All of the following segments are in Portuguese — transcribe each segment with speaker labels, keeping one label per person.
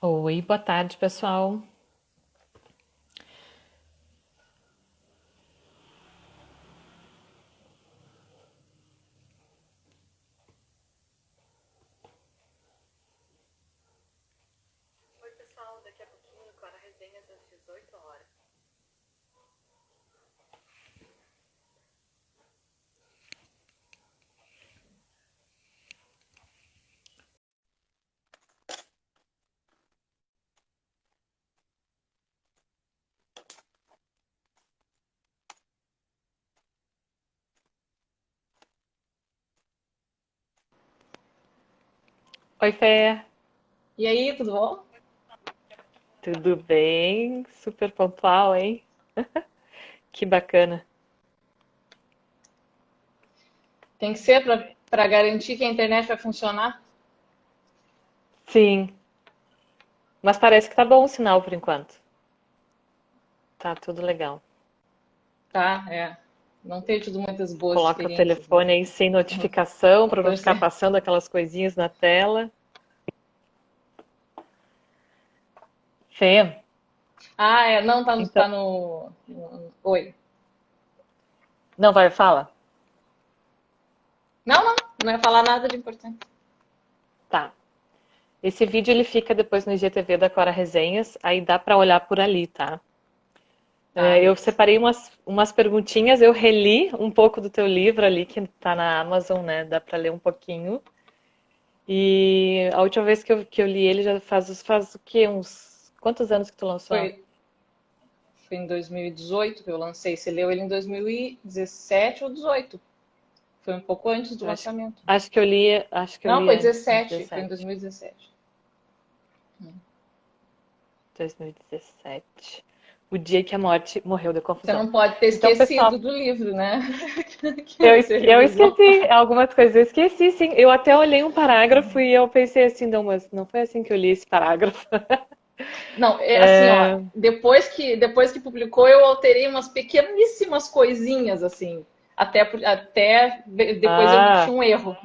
Speaker 1: Oi, boa tarde, pessoal.
Speaker 2: Oi, pessoal, daqui a pouquinho, Cora Resenhas às 18 horas.
Speaker 1: Oi, Fê.
Speaker 2: E aí, tudo bom?
Speaker 1: Tudo bem? Super pontual, hein? Que bacana.
Speaker 2: Tem que ser para garantir que a internet vai funcionar?
Speaker 1: Sim, mas parece que tá bom o sinal por enquanto. Tá tudo legal.
Speaker 2: Tá, é. Não tenho tido muitas boas
Speaker 1: Coloca o
Speaker 2: experiências, né?
Speaker 1: telefone aí sem notificação para não
Speaker 2: Pois
Speaker 1: ficar
Speaker 2: é.
Speaker 1: passando aquelas coisinhas na tela. Fê,
Speaker 2: Ah, é, não, tá,
Speaker 1: então,
Speaker 2: tá Oi.
Speaker 1: não vai, fala.
Speaker 2: Não, não, não ia falar nada de importante.
Speaker 1: Tá. Esse vídeo ele fica depois no IGTV da Cora Resenhas, aí dá para olhar por ali, tá?
Speaker 2: Tá,
Speaker 1: Eu
Speaker 2: beleza.
Speaker 1: separei umas perguntinhas, eu reli um pouco do teu livro ali, que tá na Amazon, né? Dá para ler um pouquinho. E a última vez que eu li ele já faz o quê? Uns. Quantos anos que tu lançou?
Speaker 2: Foi, foi em 2018 que eu lancei. Você leu ele em 2017 ou 18? Foi um pouco antes do
Speaker 1: Acho,
Speaker 2: lançamento.
Speaker 1: acho que eu
Speaker 2: Não,
Speaker 1: li
Speaker 2: foi
Speaker 1: antes, em
Speaker 2: 17, foi em
Speaker 1: 17.
Speaker 2: 2017.
Speaker 1: 2017. O dia que a morte morreu de
Speaker 2: Você
Speaker 1: confusão.
Speaker 2: não pode ter
Speaker 1: Então, pessoal,
Speaker 2: esquecido do livro, né? Que
Speaker 1: eu,
Speaker 2: vai
Speaker 1: es-
Speaker 2: ser
Speaker 1: eu
Speaker 2: revisão.
Speaker 1: esqueci algumas coisas, eu esqueci, sim. Eu até olhei um parágrafo e eu pensei assim, não, mas não foi assim que eu li esse parágrafo.
Speaker 2: Não, é assim, ó,
Speaker 1: É,
Speaker 2: depois que publicou, eu alterei umas pequeníssimas coisinhas, assim. Depois eu
Speaker 1: Ah,
Speaker 2: tinha um erro.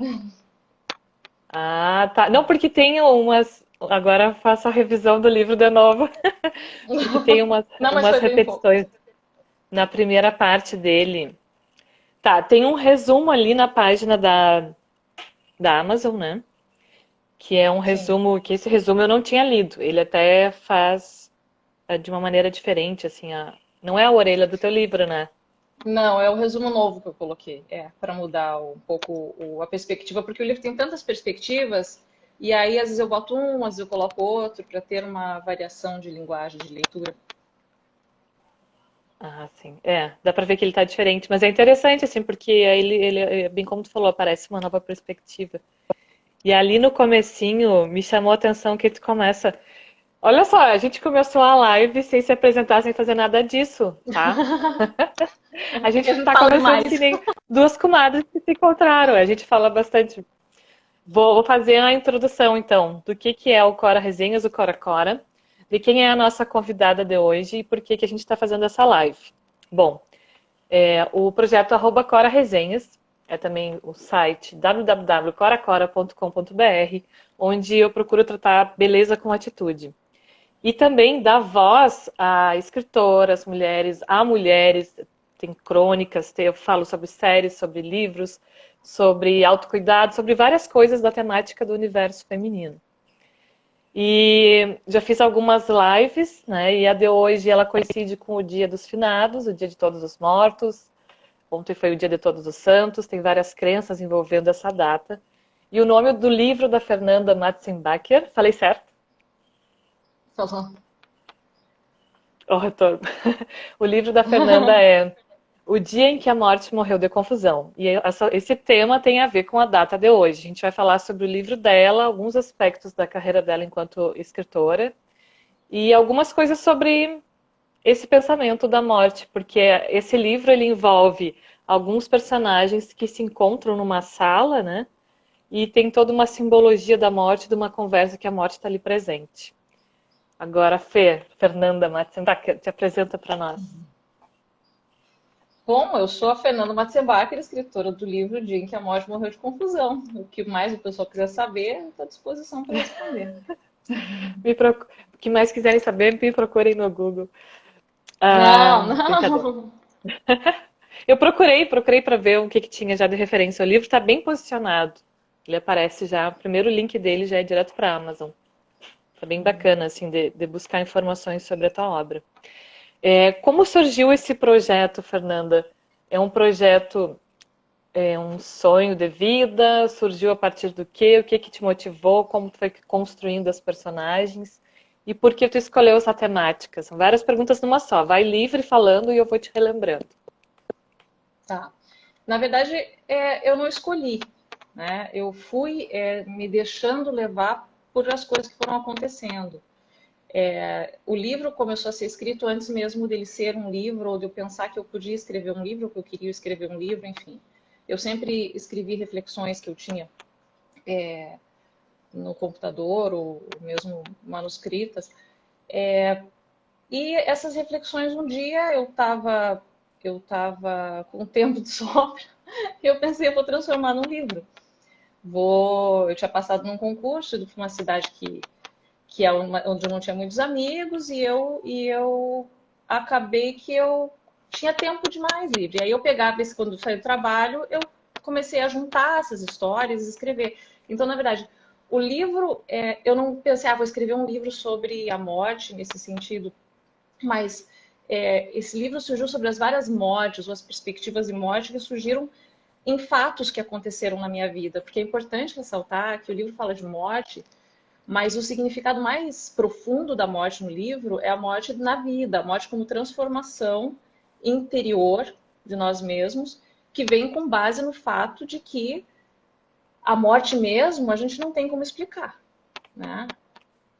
Speaker 1: ah, tá. Não, porque tem umas. Agora eu faço a revisão do livro de novo, porque tem umas,
Speaker 2: Não, mas
Speaker 1: umas
Speaker 2: foi bem pouco.
Speaker 1: repetições na primeira parte dele. Tá, tem um resumo ali na página da Amazon, né? Que é um
Speaker 2: Sim.
Speaker 1: resumo, que esse resumo eu não tinha lido. Ele até faz de uma maneira diferente, assim, não é a orelha do teu livro, né?
Speaker 2: Não, é o resumo novo que eu coloquei. É, para mudar um pouco a perspectiva, porque o livro tem tantas perspectivas, e aí às vezes eu boto um, às vezes eu coloco outro, para ter uma variação de linguagem, de leitura.
Speaker 1: Ah, sim. É, dá pra ver que ele tá diferente, mas é interessante, assim, porque aí ele, bem como tu falou, aparece uma nova perspectiva. E ali no comecinho me chamou a atenção que tu começa. Olha só, a gente começou a live sem se apresentar, sem fazer nada disso, tá? A
Speaker 2: Porque a
Speaker 1: gente
Speaker 2: gente
Speaker 1: tá
Speaker 2: fala
Speaker 1: conversando que
Speaker 2: demais.
Speaker 1: nem duas comadres que se encontraram. A gente fala bastante. Vou fazer a introdução, então, do que é o Cora Resenhas, o Cora Cora, de quem é a nossa convidada de hoje e por que que a gente está fazendo essa live. Bom, o projeto arroba Cora Resenhas é também o site www.coracora.com.br, onde eu procuro tratar beleza com atitude. E também dá voz a escritoras, mulheres, a mulheres, tem crônicas, eu falo sobre séries, sobre livros, sobre autocuidado, sobre várias coisas da temática do universo feminino. E já fiz algumas lives, né? E a de hoje ela coincide com o Dia dos Finados, o Dia de Todos os Mortos. Ontem foi o Dia de Todos os Santos, tem várias crenças envolvendo essa data. E o nome do livro da Fernanda Matzenbacher, falei certo?
Speaker 2: Falou.
Speaker 1: O retorno. O livro da Fernanda é O Dia em que a Morte Morreu de Confusão. E esse tema tem a ver com a data de hoje. A gente vai falar sobre o livro dela, alguns aspectos da carreira dela enquanto escritora e algumas coisas sobre esse pensamento da morte, porque esse livro ele envolve alguns personagens que se encontram numa sala, né? E tem toda uma simbologia da morte, de uma conversa que a morte está ali presente. Agora, Fernanda Matzenbacher, te apresenta para nós.
Speaker 2: Bom, eu sou a Fernanda Matzebacher, escritora do livro O Dia em que a Morte Morreu de Confusão. O que mais o pessoal quiser saber, estou à disposição para responder.
Speaker 1: O que mais quiserem saber, me procurem no Google.
Speaker 2: Não,
Speaker 1: Brincadeira.
Speaker 2: não.
Speaker 1: Eu procurei para ver o que tinha já de referência. O livro está bem posicionado. Ele aparece já, o primeiro link dele já é direto para a Amazon. Tá bem bacana, assim, de buscar informações sobre a tua obra. Como surgiu esse projeto, Fernanda? É um projeto, um sonho de vida? Surgiu a partir do quê? O que te motivou? Como tu foi construindo as personagens? E por que tu escolheu essa temática? São várias perguntas numa só. Vai livre falando e eu vou te relembrando.
Speaker 2: Tá. Na verdade, eu não escolhi, né? Eu fui me deixando levar por as coisas que foram acontecendo. O livro começou a ser escrito antes mesmo dele ser um livro, ou de eu pensar que eu podia escrever um livro, que eu queria escrever um livro, enfim. Eu sempre escrevi reflexões que eu tinha no computador, ou mesmo manuscritas. E essas reflexões, um dia eu tava com o tempo de sobra, e eu pensei, eu vou transformar num livro. Eu tinha passado num concurso de uma cidade que é onde eu não tinha muitos amigos, e eu acabei que eu tinha tempo demais livre. E aí eu pegava quando eu saí do trabalho, eu comecei a juntar essas histórias e escrever. Então, na verdade, o livro, eu não pensei, vou escrever um livro sobre a morte nesse sentido, mas esse livro surgiu sobre as várias mortes, ou as perspectivas de morte que surgiram em fatos que aconteceram na minha vida, porque é importante ressaltar que o livro fala de morte, mas o significado mais profundo da morte no livro é a morte na vida, a morte como transformação interior de nós mesmos, que vem com base no fato de que a morte mesmo a gente não tem como explicar, né?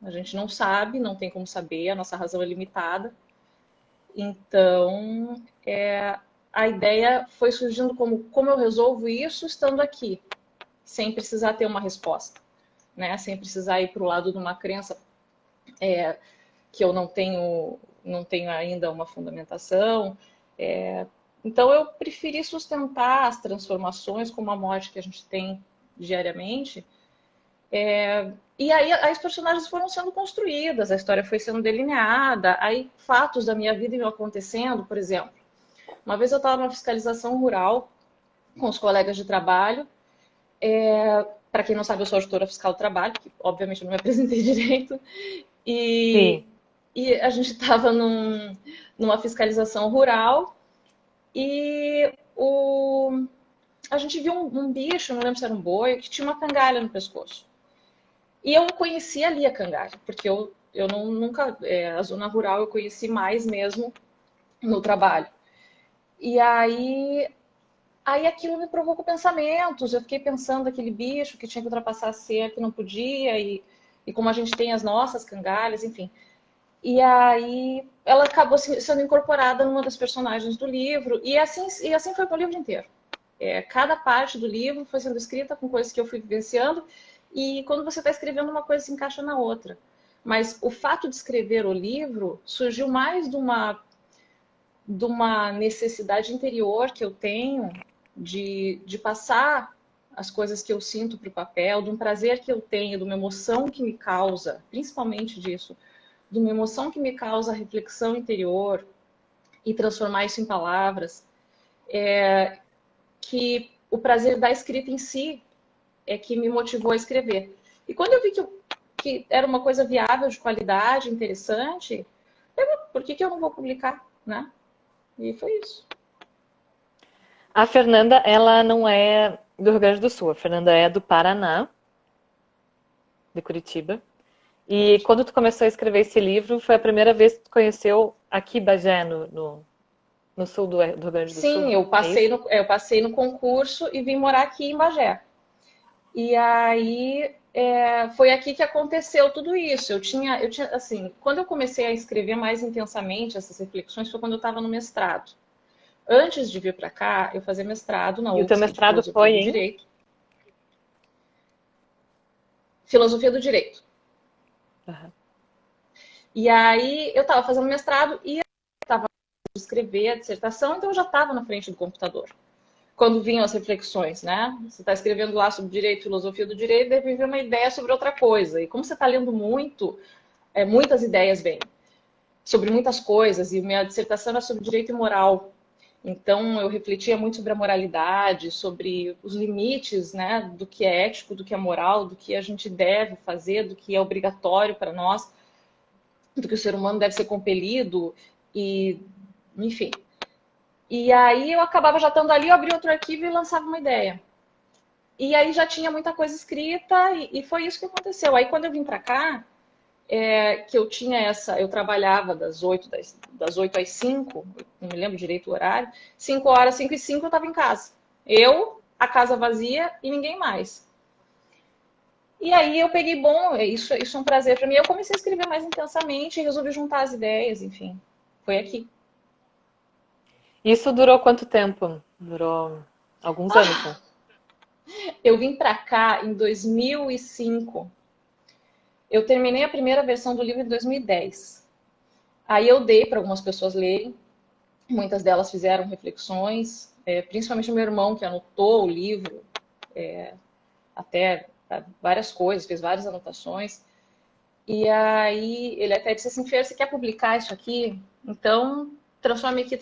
Speaker 2: A gente não sabe, não tem como saber, a nossa razão é limitada. Então, a ideia foi surgindo como eu resolvo isso estando aqui, sem precisar ter uma resposta, né? Sem precisar ir para o lado de uma crença que eu não tenho ainda uma fundamentação. Então, eu preferi sustentar as transformações como a morte que a gente tem diariamente. E aí as personagens foram sendo construídas, a história foi sendo delineada, aí fatos da minha vida iam acontecendo, por exemplo. Uma vez eu estava numa fiscalização rural com os colegas de trabalho. Para quem não sabe, eu sou auditora fiscal do trabalho, que obviamente eu não me apresentei direito. E,
Speaker 1: Sim.
Speaker 2: e a gente estava numa fiscalização rural e a gente viu um bicho, não lembro se era um boi, que tinha uma cangalha no pescoço. E eu conheci ali a cangalha, porque eu nunca. A zona rural eu conheci mais mesmo no trabalho. E aí aquilo me provocou pensamentos. Eu fiquei pensando aquele bicho que tinha que ultrapassar a cerca, não podia, e como a gente tem as nossas cangalhas, enfim. E aí ela acabou sendo incorporada numa das personagens do livro, e assim foi com o livro inteiro. Cada parte do livro foi sendo escrita com coisas que eu fui vivenciando, e quando você está escrevendo, uma coisa se encaixa na outra. Mas o fato de escrever o livro surgiu mais de uma necessidade interior que eu tenho de passar as coisas que eu sinto para o papel, de um prazer que eu tenho, de uma emoção que me causa, principalmente disso, de uma emoção que me causa reflexão interior e transformar isso em palavras, que o prazer da escrita em si é que me motivou a escrever. E quando eu vi que era uma coisa viável, de qualidade, interessante, por que eu não vou publicar, né? E foi isso.
Speaker 1: A Fernanda, ela não é do Rio Grande do Sul. A Fernanda é do Paraná, de Curitiba. E quando tu começou a escrever esse livro, foi a primeira vez que tu conheceu aqui Bagé, no sul do Rio Grande do Sul?
Speaker 2: Sim, eu
Speaker 1: É isso?
Speaker 2: passei no concurso e vim morar aqui em Bagé. E aí foi aqui que aconteceu tudo isso. Eu tinha, assim, quando eu comecei a escrever mais intensamente essas reflexões foi quando eu estava no mestrado. Antes de vir para cá, eu fazia mestrado na
Speaker 1: E o teu
Speaker 2: UFSC,
Speaker 1: mestrado foi em?
Speaker 2: Filosofia do Direito.
Speaker 1: Uhum.
Speaker 2: E aí eu estava fazendo mestrado e eu estava escrever a dissertação, então eu já estava na frente do computador. quando vinham as reflexões, né? Você está escrevendo lá sobre direito, filosofia do direito, deve vir uma ideia sobre outra coisa. E como você está lendo muito, muitas ideias vêm sobre muitas coisas. E minha dissertação era sobre direito e moral. Então, eu refletia muito sobre a moralidade, sobre os limites, né, do que é ético, do que é moral, do que a gente deve fazer, do que é obrigatório para nós, do que o ser humano deve ser compelido, e, enfim. E aí eu acabava já estando ali, eu abria outro arquivo e lançava uma ideia. E aí já tinha muita coisa escrita, e foi isso que aconteceu. Aí quando eu vim para cá, que eu tinha eu trabalhava das 8 às 5, não me lembro direito o horário, 5 horas, 5 e 5 eu estava em casa. Eu, a casa vazia e ninguém mais. E aí eu peguei, bom, isso é um prazer para mim. Eu comecei a escrever mais intensamente e resolvi juntar as ideias, enfim. Foi aqui.
Speaker 1: Isso durou quanto tempo? Durou alguns anos, né?
Speaker 2: Eu vim para cá em 2005. Eu terminei a primeira versão do livro em 2010. Aí eu dei para algumas pessoas lerem. Muitas delas fizeram reflexões, principalmente o meu irmão, que anotou o livro, até várias coisas, fez várias anotações. E aí ele até disse assim, Fer, você quer publicar isso aqui? Então, transforma aqui,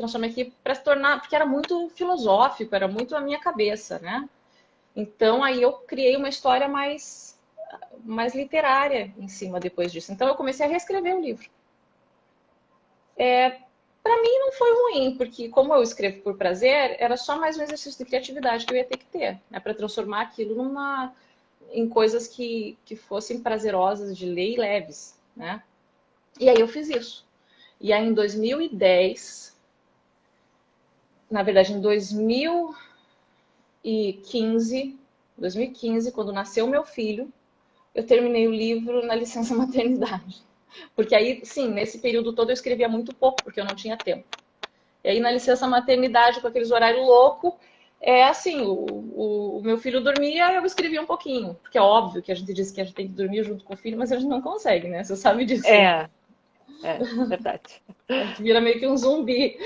Speaker 2: para se tornar, porque era muito filosófico, era muito a minha cabeça, né? Então, aí eu criei uma história mais literária em cima depois disso. Então, eu comecei a reescrever o livro. Para mim não foi ruim, porque como eu escrevo por prazer, era só mais um exercício de criatividade que eu ia ter que ter, né, para transformar aquilo em coisas que fossem prazerosas de ler e leves, né? E aí eu fiz isso. E aí em 2010, na verdade em 2015, quando nasceu meu filho, eu terminei o livro na licença maternidade. Porque aí, sim, nesse período todo eu escrevia muito pouco, porque eu não tinha tempo. E aí, na licença maternidade, com aqueles horários loucos, é assim, o meu filho dormia, eu escrevia um pouquinho. Porque é óbvio que a gente diz que a gente tem que dormir junto com o filho, mas a gente não consegue, né? Você sabe disso.
Speaker 1: Verdade.
Speaker 2: A gente vira meio que um zumbi.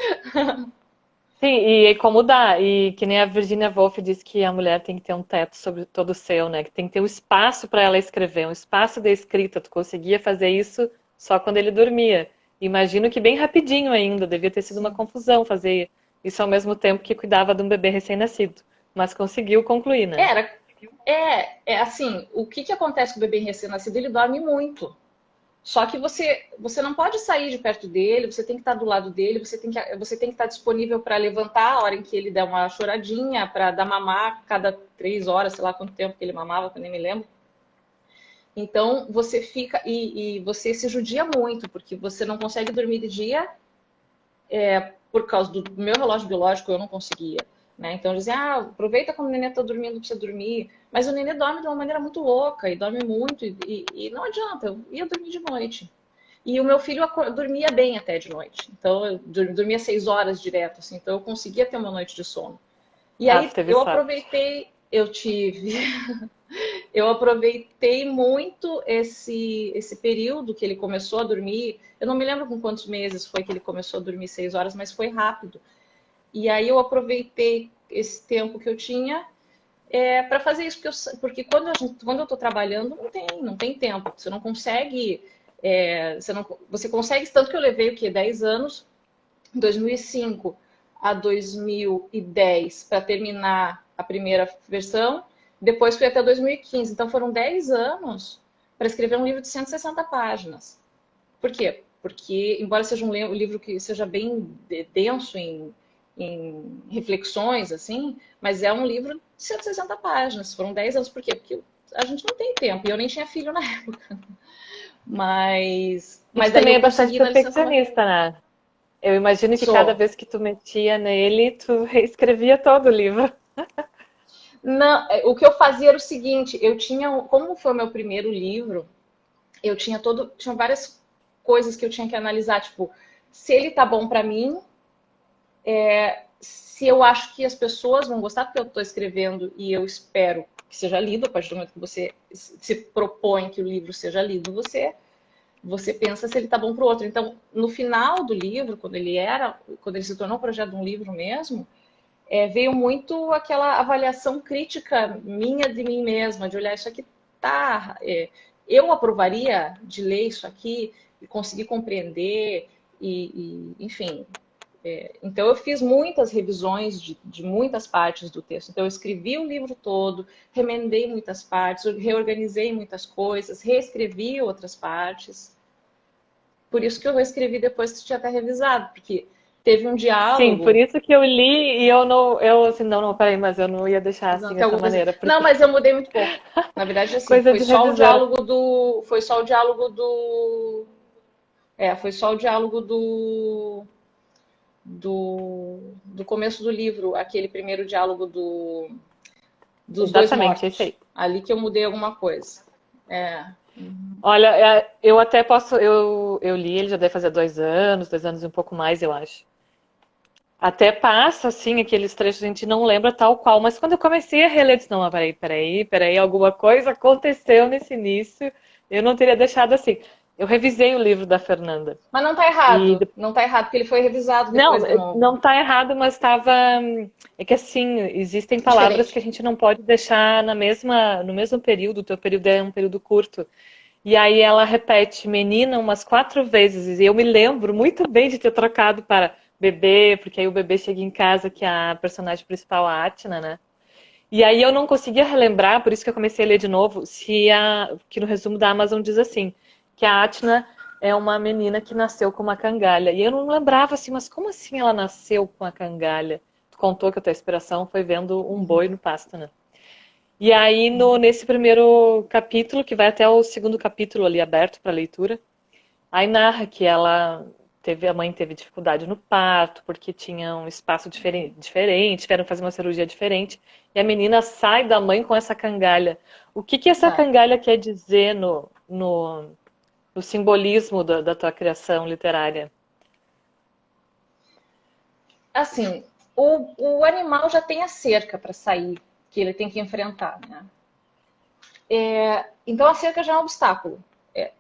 Speaker 1: Sim, e como dá, e que nem a Virginia Woolf diz que a mulher tem que ter um teto sobre todo o seu, né? Que tem que ter um espaço para ela escrever, um espaço de escrita. Tu conseguia fazer isso só quando ele dormia. Imagino que bem rapidinho ainda, devia ter sido uma confusão fazer isso ao mesmo tempo que cuidava de um bebê recém-nascido. Mas conseguiu concluir, né?
Speaker 2: Era, assim, o que acontece com o bebê recém-nascido? Ele dorme muito. Só que você não pode sair de perto dele, você tem que estar do lado dele, você tem que estar disponível para levantar a hora em que ele der uma choradinha, para dar mamar cada 3 horas, sei lá quanto tempo que ele mamava, que eu nem me lembro. Então você fica e você se judia muito, porque você não consegue dormir de dia, por causa do meu relógio biológico, eu não conseguia. Né? Então dizia, aproveita quando o nenê está dormindo para você dormir. Mas o nenê dorme de uma maneira muito louca e dorme muito e não adianta, eu ia dormir de noite. E o meu filho dormia bem até de noite. Então eu dormia 6 horas direto, assim, então eu conseguia ter uma noite de sono. E
Speaker 1: Ah,
Speaker 2: aí
Speaker 1: tu teve
Speaker 2: eu
Speaker 1: sorte.
Speaker 2: aproveitei, eu aproveitei muito esse período que ele começou a dormir. Eu não me lembro com quantos meses foi que ele começou a dormir 6 horas, mas foi rápido. E aí eu aproveitei esse tempo que eu tinha para fazer isso, porque quando eu estou trabalhando, não tem tempo. Você não consegue. Você consegue, tanto que eu levei o quê? 10 anos, 2005 a 2010, para terminar a primeira versão. Depois fui até 2015. Então foram 10 anos para escrever um livro de 160 páginas. Por quê? Porque, embora seja um livro que seja bem denso em reflexões, assim, mas é um livro de 160 páginas. Foram 10 anos. Por quê? Porque a gente não tem tempo. E eu nem tinha filho na época.
Speaker 1: E tu
Speaker 2: Mas daí
Speaker 1: também
Speaker 2: eu
Speaker 1: é bastante
Speaker 2: consegui na licença
Speaker 1: perfeccionista, né? Eu imagino que cada
Speaker 2: Sou.
Speaker 1: vez que tu metia nele, tu reescrevia todo o livro.
Speaker 2: Não, o que eu fazia era o seguinte, como foi o meu primeiro livro, tinha várias coisas que eu tinha que analisar, tipo, se ele tá bom para mim, se eu acho que as pessoas vão gostar do que eu estou escrevendo e eu espero que seja lido, a partir do momento que você se propõe que o livro seja lido, você pensa se ele tá bom para o outro. Então, no final do livro, quando ele se tornou um projeto de um livro mesmo, veio muito aquela avaliação crítica minha de mim mesma, de olhar isso aqui tá. Eu aprovaria de ler isso aqui e conseguir compreender, enfim. Então, eu fiz muitas revisões de muitas partes do texto. Então, eu escrevi o livro todo, remendei muitas partes, reorganizei muitas coisas, reescrevi outras partes. Por isso que eu reescrevi depois que tinha até revisado, porque teve um
Speaker 1: Sim, por
Speaker 2: diálogo.
Speaker 1: isso que eu li e eu não, eu assim, não, peraí, mas eu não ia deixar
Speaker 2: Não,
Speaker 1: assim
Speaker 2: tem
Speaker 1: dessa
Speaker 2: alguma coisa.
Speaker 1: maneira,
Speaker 2: Não,
Speaker 1: porque
Speaker 2: mas eu mudei muito pouco. Na verdade, assim,
Speaker 1: coisa
Speaker 2: foi
Speaker 1: de
Speaker 2: só o
Speaker 1: revisor.
Speaker 2: diálogo do. Foi só o diálogo do. Foi só o diálogo do começo do livro, aquele primeiro diálogo dos dois
Speaker 1: Exatamente, esse
Speaker 2: mortos.
Speaker 1: aí.
Speaker 2: Ali que eu mudei alguma coisa. É.
Speaker 1: Olha, eu até posso, eu li, ele já deve fazer 2 anos e um pouco mais, eu acho. Até passa, assim, aqueles trechos, a gente não lembra tal qual, mas quando eu comecei a reler, eu disse, não, peraí, alguma coisa aconteceu nesse início, eu não teria deixado assim. Eu revisei o livro da Fernanda.
Speaker 2: Mas não tá
Speaker 1: E
Speaker 2: errado. Não tá errado, porque ele foi revisado
Speaker 1: não,
Speaker 2: depois de novo.
Speaker 1: não está errado, mas estava. É que assim, existem palavras que a
Speaker 2: Diferente.
Speaker 1: gente não pode deixar no mesmo período, o teu período é um período curto. E aí ela repete menina umas 4 vezes. E eu me lembro muito bem de ter trocado para bebê, porque aí o bebê chega em casa, que é a personagem principal, a Atna, né? E aí eu não conseguia relembrar, por isso que eu comecei a ler de novo, que no resumo da Amazon diz assim, que a Atna é uma menina que nasceu com uma cangalha. E eu não lembrava assim, mas como assim ela nasceu com a cangalha? Tu contou que a tua inspiração foi vendo um boi no pasto, né? E aí nesse primeiro capítulo, que vai até o segundo capítulo ali aberto para leitura, aí narra que a mãe teve dificuldade no parto, porque tinha um espaço diferente, tiveram que fazer uma cirurgia diferente, e a menina sai da mãe com essa cangalha. O que essa
Speaker 2: Tá.
Speaker 1: cangalha quer dizer no simbolismo da tua criação literária?
Speaker 2: Assim, o animal já tem a cerca para sair, que ele tem que enfrentar, né? Então a cerca já é um obstáculo.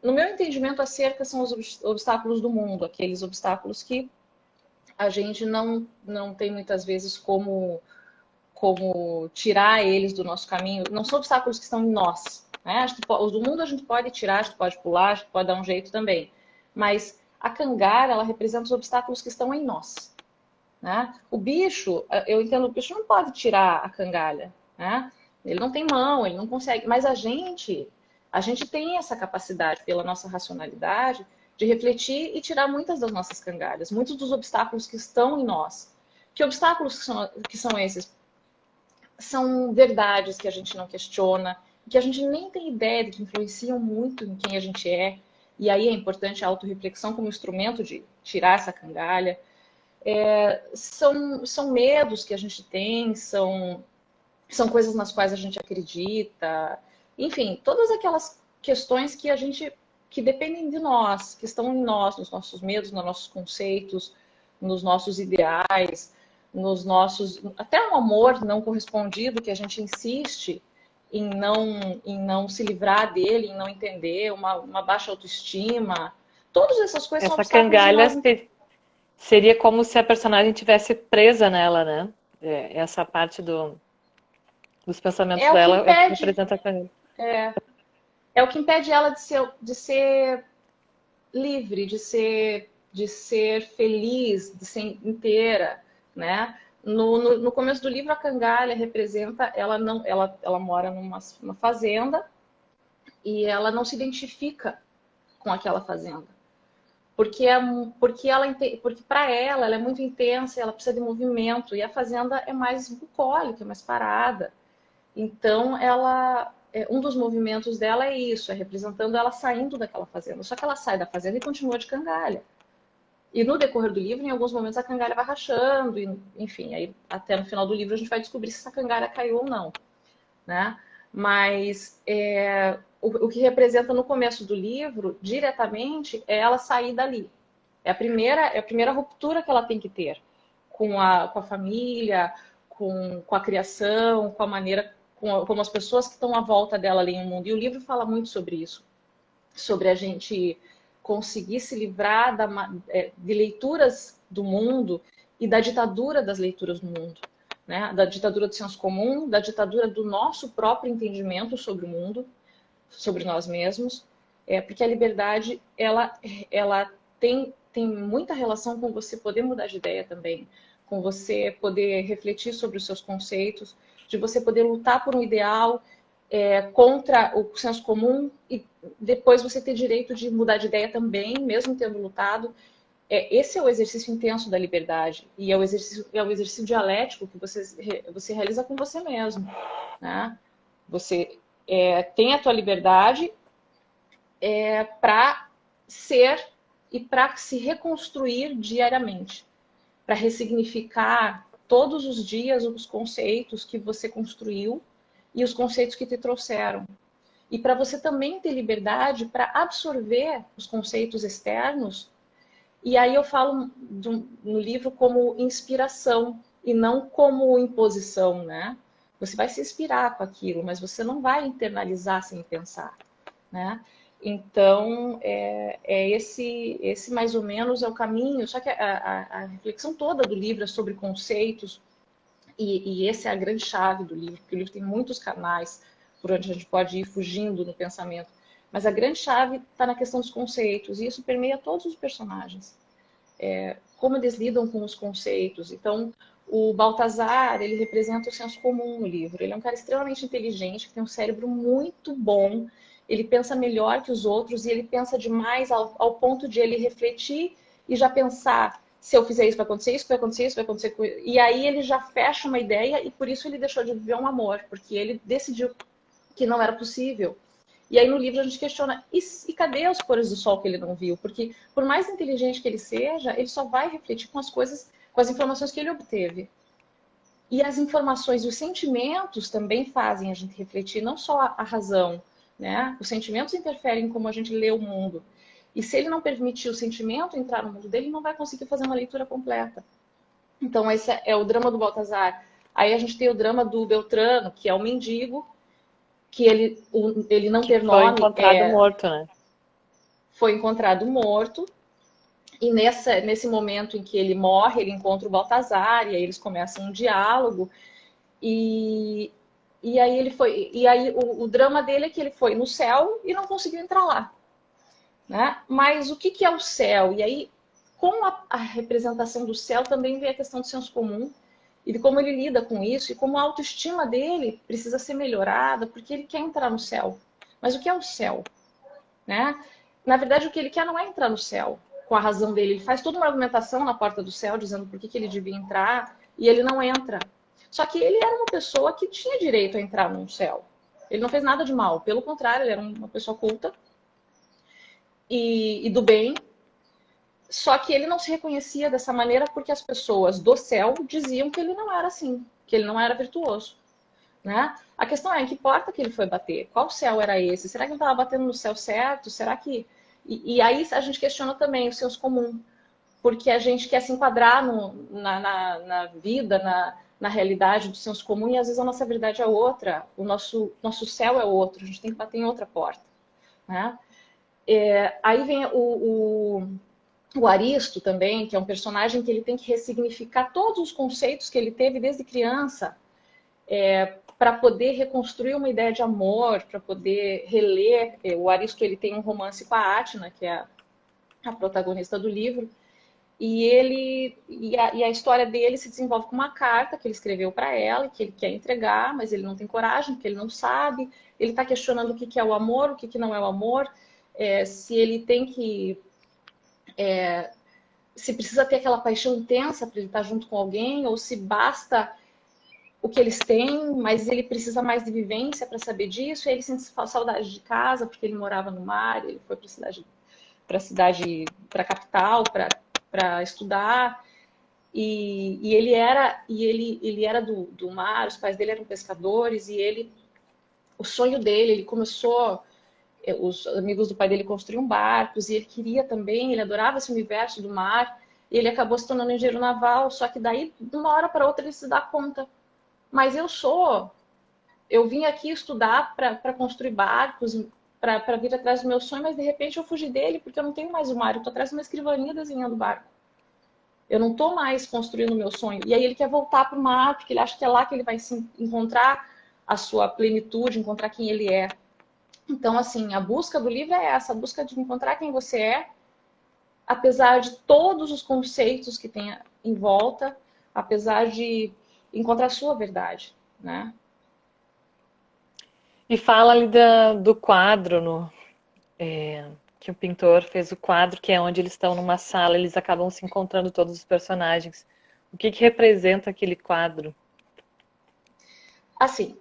Speaker 2: No meu entendimento, a cerca são os obstáculos do mundo, aqueles obstáculos que a gente não tem muitas vezes como tirar eles do nosso caminho. Não são obstáculos que estão em nós. Né? Os do mundo a gente pode tirar, a gente pode pular, a gente pode dar um jeito também. Mas a cangara, ela representa os obstáculos que estão em nós. Né? O bicho, eu entendo, o bicho não pode tirar a cangalha. Né? Ele não tem mão, ele não consegue. Mas a gente tem essa capacidade, pela nossa racionalidade, de refletir e tirar muitas das nossas cangalhas, muitos dos obstáculos que estão em nós. Que obstáculos que são esses? São verdades que a gente não questiona, que a gente nem tem ideia de que influenciam muito em quem a gente é. E aí é importante a autorreflexão como instrumento de tirar essa cangalha. São medos que a gente tem, são coisas nas quais a gente acredita. Enfim, todas aquelas questões que dependem de nós, que estão em nós, nos nossos medos, nos nossos conceitos, nos nossos ideais, nos nossos. Até um amor não correspondido que a gente insiste em não se livrar dele, em não entender, uma baixa autoestima. Todas essas coisas são
Speaker 1: Essa
Speaker 2: obstáculos de
Speaker 1: cangalha
Speaker 2: nós.
Speaker 1: seria como se a personagem tivesse presa nela, né? Essa parte dos pensamentos
Speaker 2: É o que
Speaker 1: dela é o que
Speaker 2: impede,
Speaker 1: representa a cangalha.
Speaker 2: é o que impede ela de ser livre, de ser feliz, de ser inteira, né? No começo do livro, a cangalha representa, ela não, ela mora numa fazenda e ela não se identifica com aquela fazenda. Porque para ela é muito intensa, ela precisa de movimento e a fazenda é mais bucólica, é mais parada. Então, um dos movimentos dela é isso, é representando ela saindo daquela fazenda. Só que ela sai da fazenda e continua de cangalha. E no decorrer do livro, em alguns momentos, a cangalha vai rachando, enfim, aí até no final do livro a gente vai descobrir se essa cangalha caiu ou não, né? Mas o que representa no começo do livro, diretamente, é ela sair dali. É a primeira ruptura que ela tem que ter com a família, com a criação, com a maneira como as pessoas que estão à volta dela leem o mundo. E o livro fala muito sobre isso, sobre a gente conseguir se livrar de leituras do mundo e da ditadura das leituras do mundo. né? Da ditadura do senso comum, da ditadura do nosso próprio entendimento sobre o mundo, sobre nós mesmos, porque a liberdade ela tem muita relação com você poder mudar de ideia também, com você poder refletir sobre os seus conceitos, de você poder lutar por um ideal contra o senso comum e depois você ter direito de mudar de ideia também, mesmo tendo lutado. Esse é o exercício intenso da liberdade e é o exercício dialético que você realiza com você mesmo, né? Você tem a tua liberdade para ser e para se reconstruir diariamente, para ressignificar todos os dias os conceitos que você construiu e os conceitos que te trouxeram. E para você também ter liberdade para absorver os conceitos externos. E aí eu falo no livro como inspiração e não como imposição, né? Você vai se inspirar com aquilo, mas você não vai internalizar sem pensar, né? Então, esse mais ou menos é o caminho. Só que a reflexão toda do livro é sobre conceitos, e essa é a grande chave do livro, porque o livro tem muitos canais por onde a gente pode ir fugindo no pensamento. Mas a grande chave está na questão dos conceitos, e isso permeia todos os personagens. Como eles lidam com os conceitos. Então, o Baltazar, ele representa o senso comum no livro. Ele é um cara extremamente inteligente, que tem um cérebro muito bom, ele pensa melhor que os outros e ele pensa demais ao ponto de ele refletir e já pensar: se eu fizer isso, vai acontecer isso, vai acontecer isso, vai acontecer... E aí ele já fecha uma ideia e por isso ele deixou de viver um amor, porque ele decidiu que não era possível. E aí no livro a gente questiona, e cadê os pôres do sol que ele não viu? Porque por mais inteligente que ele seja, ele só vai refletir com as coisas, com as informações que ele obteve. E as informações e os sentimentos também fazem a gente refletir, não só a razão, né? Os sentimentos interferem em como a gente lê o mundo. E se ele não permitir o sentimento entrar no mundo dele, ele não vai conseguir fazer uma leitura completa. Então esse é o drama do Baltazar. Aí a gente tem o drama do Beltrano, que é o mendigo, que ele não ter nome...
Speaker 1: Foi encontrado morto, né?
Speaker 2: Foi encontrado morto. E nesse momento em que ele morre, ele encontra o Baltazar, e aí eles começam um diálogo. E aí ele foi... E aí o drama dele é que ele foi no céu e não conseguiu entrar lá, né? Mas o que é o céu? E aí, com a representação do céu, também vem a questão do senso comum, e de como ele lida com isso, e como a autoestima dele precisa ser melhorada, porque ele quer entrar no céu. Mas o que é o céu? Né? Na verdade, o que ele quer não é entrar no céu, com a razão dele. Ele faz toda uma argumentação na porta do céu, dizendo por que ele devia entrar, e ele não entra. Só que ele era uma pessoa que tinha direito a entrar no céu. Ele não fez nada de mal. Pelo contrário, ele era uma pessoa culta e do bem. Só que ele não se reconhecia dessa maneira porque as pessoas do céu diziam que ele não era assim, que ele não era virtuoso, né? A questão é, em que porta que ele foi bater? Qual céu era esse? Será que ele estava batendo no céu certo? Será que... E aí a gente questiona também o senso comum, porque a gente quer se enquadrar na vida, na realidade do senso comum, e às vezes a nossa verdade é outra, o nosso céu é outro, a gente tem que bater em outra porta, né? Aí vem o Aristo também, que é um personagem que ele tem que ressignificar todos os conceitos que ele teve desde criança, para poder reconstruir uma ideia de amor, para poder reler. O Aristo, ele tem um romance com a Átila, que é a protagonista do livro, e a história dele se desenvolve com uma carta que ele escreveu para ela, que ele quer entregar, mas ele não tem coragem, porque ele não sabe. Ele está questionando o que é o amor, o que não é o amor, se ele tem que... se precisa ter aquela paixão intensa para ele estar junto com alguém, ou se basta o que eles têm, mas ele precisa mais de vivência para saber disso. E ele sente saudade de casa, porque ele morava no mar, ele foi para a capital, para estudar. E ele era do mar, os pais dele eram pescadores, e o sonho dele, ele começou... Os amigos do pai dele construíam barcos, e ele queria também, ele adorava esse universo do mar, e ele acabou se tornando engenheiro naval, só que daí, de uma hora para outra, ele se dá conta: mas eu vim aqui estudar para construir barcos, para vir atrás do meu sonho, mas de repente eu fugi dele, porque eu não tenho mais o mar, eu estou atrás de uma escrivaninha desenhando barco. Eu não estou mais construindo o meu sonho. E aí ele quer voltar para o mar, porque ele acha que é lá que ele vai se encontrar a sua plenitude, encontrar quem ele é. Então, assim, a busca do livro é essa, a busca de encontrar quem você é, apesar de todos os conceitos que tem em volta, apesar de encontrar a sua verdade, né?
Speaker 1: E fala ali do quadro, que o pintor fez o quadro, que é onde eles estão numa sala, eles acabam se encontrando todos os personagens. O que representa aquele quadro?
Speaker 2: Assim,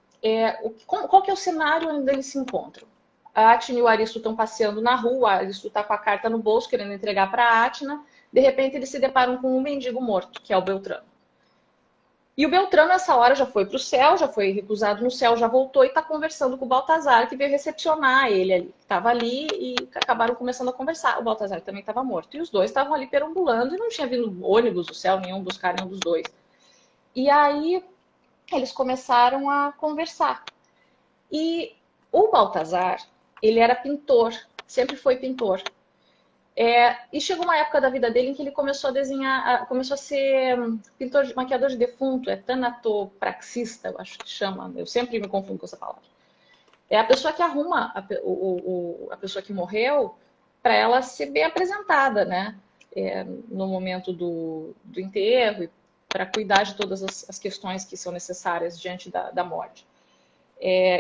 Speaker 2: qual que é o cenário onde eles se encontram? A Atna e o Aristo estão passeando na rua, o Aristo está com a carta no bolso, querendo entregar para a Atna. De repente, eles se deparam com um mendigo morto, que é o Beltrano. E o Beltrano, nessa hora, já foi para o céu, já foi recusado no céu, já voltou e está conversando com o Baltazar, que veio recepcionar ele ali. Estava ali e acabaram começando a conversar. O Baltazar também estava morto. E os dois estavam ali perambulando e não tinha vindo ônibus do céu nenhum buscar nenhum dos dois. E aí eles começaram a conversar. E o Baltazar, ele era pintor, sempre foi pintor. E chegou uma época da vida dele em que ele começou a desenhar, começou a ser pintor, maquiador de defunto, tanatopraxista, eu acho que chama. Eu sempre me confundo com essa palavra. É a pessoa que arruma a pessoa que morreu para ela ser bem apresentada, né? No momento do enterro, para cuidar de todas as questões que são necessárias diante da morte.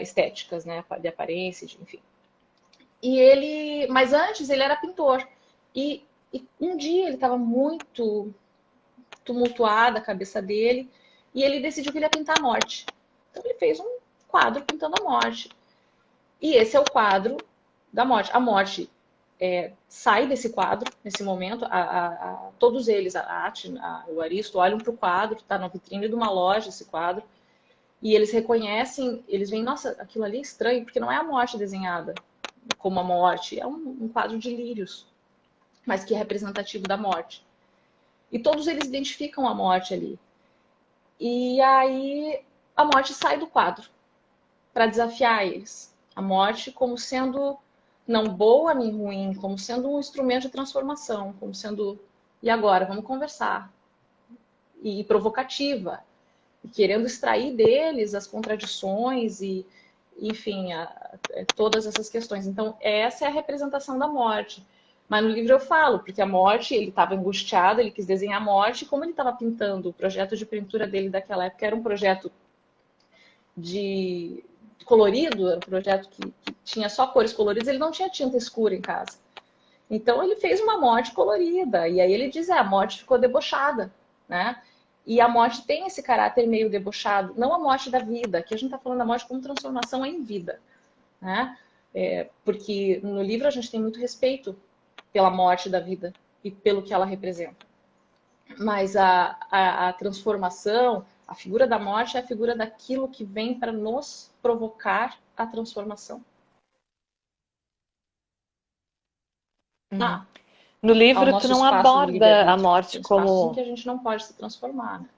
Speaker 2: Estéticas, né? De aparência, enfim. Mas antes ele era pintor. E um dia ele estava muito tumultuado a cabeça dele e ele decidiu que ele ia pintar a morte. Então ele fez um quadro pintando a morte. E esse é o quadro da morte. A morte sai desse quadro nesse momento. Todos eles, a Atna, o Aristo, olham para o quadro, está na vitrine de uma loja esse quadro. E eles reconhecem, eles veem, nossa, aquilo ali é estranho, porque não é a morte desenhada como a morte, é um quadro de lírios, mas que é representativo da morte. E todos eles identificam a morte ali. E aí a morte sai do quadro para desafiar eles. A morte como sendo não boa nem ruim, como sendo um instrumento de transformação, como sendo, e agora, vamos conversar. E provocativa, e querendo extrair deles as contradições e, enfim, todas essas questões. Então, essa é a representação da morte. Mas no livro eu falo, porque a morte, ele estava angustiado, ele quis desenhar a morte, e como ele estava pintando, o projeto de pintura dele daquela época era um projeto de colorido, era um projeto que tinha só cores coloridas, ele não tinha tinta escura em casa. Então ele fez uma morte colorida, e aí ele diz, a morte ficou debochada, né? E a morte tem esse caráter meio debochado, não a morte da vida, aqui a gente está falando da morte como transformação em vida, né? Porque no livro a gente tem muito respeito pela morte da vida e pelo que ela representa. Mas a transformação, a figura da morte é a figura daquilo que vem para nos provocar a transformação.
Speaker 1: Uhum.
Speaker 2: Ah,
Speaker 1: No
Speaker 2: ao
Speaker 1: livro, tu
Speaker 2: nosso
Speaker 1: não
Speaker 2: espaço do
Speaker 1: aborda a
Speaker 2: livre-arbítrio.
Speaker 1: morte
Speaker 2: Tem espaços em
Speaker 1: como
Speaker 2: que a gente não pode se transformar, né?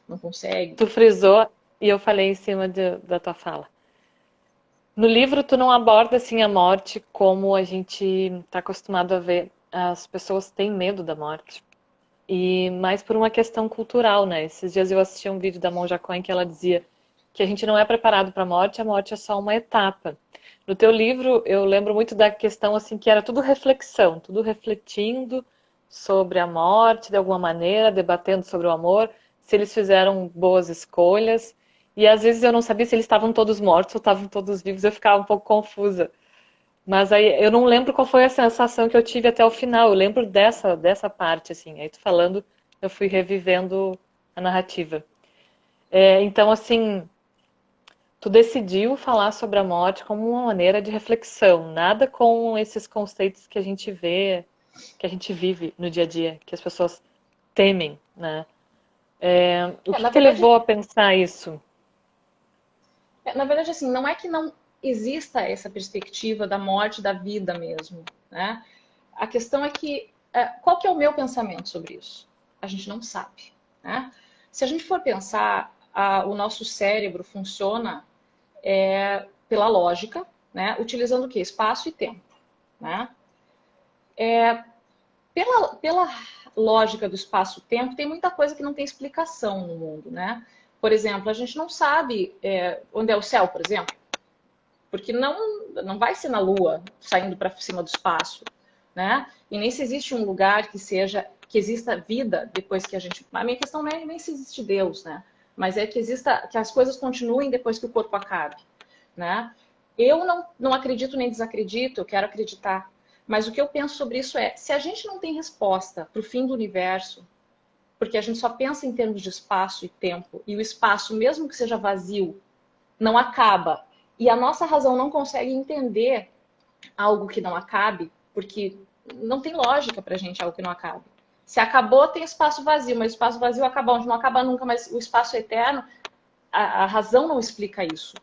Speaker 2: Não consegue.
Speaker 1: tu frisou e eu falei em cima da tua fala. No livro, tu não aborda assim a morte como a gente está acostumado a ver. As pessoas têm medo da morte. E mais por uma questão cultural, né? Esses dias eu assisti um vídeo da Monja Coen que ela dizia que a gente não é preparado para a morte é só uma etapa. No teu livro, eu lembro muito da questão assim que era tudo reflexão, tudo refletindo sobre a morte de alguma maneira, debatendo sobre o amor, se eles fizeram boas escolhas. E às vezes eu não sabia se eles estavam todos mortos ou estavam todos vivos, eu ficava um pouco confusa. Mas aí eu não lembro qual foi a sensação que eu tive até o final. Eu lembro dessa parte, assim. Aí tu falando, eu fui revivendo a narrativa. Então, assim, tu decidiu falar sobre a morte como uma maneira de reflexão, nada com esses conceitos que a gente vê, que a gente vive no dia a dia, que as pessoas temem, né? O que
Speaker 2: Na
Speaker 1: te
Speaker 2: verdade,
Speaker 1: levou a pensar isso?
Speaker 2: assim, não é que não exista essa perspectiva da morte, da vida mesmo, né? A questão é que, qual que é o meu pensamento sobre isso? A gente não sabe, né? Se a gente for pensar, o nosso cérebro funciona pela lógica, né? Utilizando o quê? Espaço e tempo, né? Pela lógica do espaço-tempo, tem muita coisa que não tem explicação no mundo, né? Por exemplo, a gente não sabe onde é o céu, por exemplo, porque não vai ser na Lua, saindo para cima do espaço, né? E nem se existe um lugar que exista vida depois que a gente... A minha questão não é nem se existe Deus, né? Mas é que as coisas continuem depois que o corpo acabe, né? Eu não acredito nem desacredito, eu quero acreditar. Mas o que eu penso sobre isso é, se a gente não tem resposta para o fim do universo, porque a gente só pensa em termos de espaço e tempo, e o espaço, mesmo que seja vazio, não acaba, e a nossa razão não consegue entender algo que não acabe, porque não tem lógica para a gente algo que não acabe. Se acabou, tem espaço vazio, mas o espaço vazio acaba onde não acaba nunca, mas o espaço é eterno, a razão não explica isso.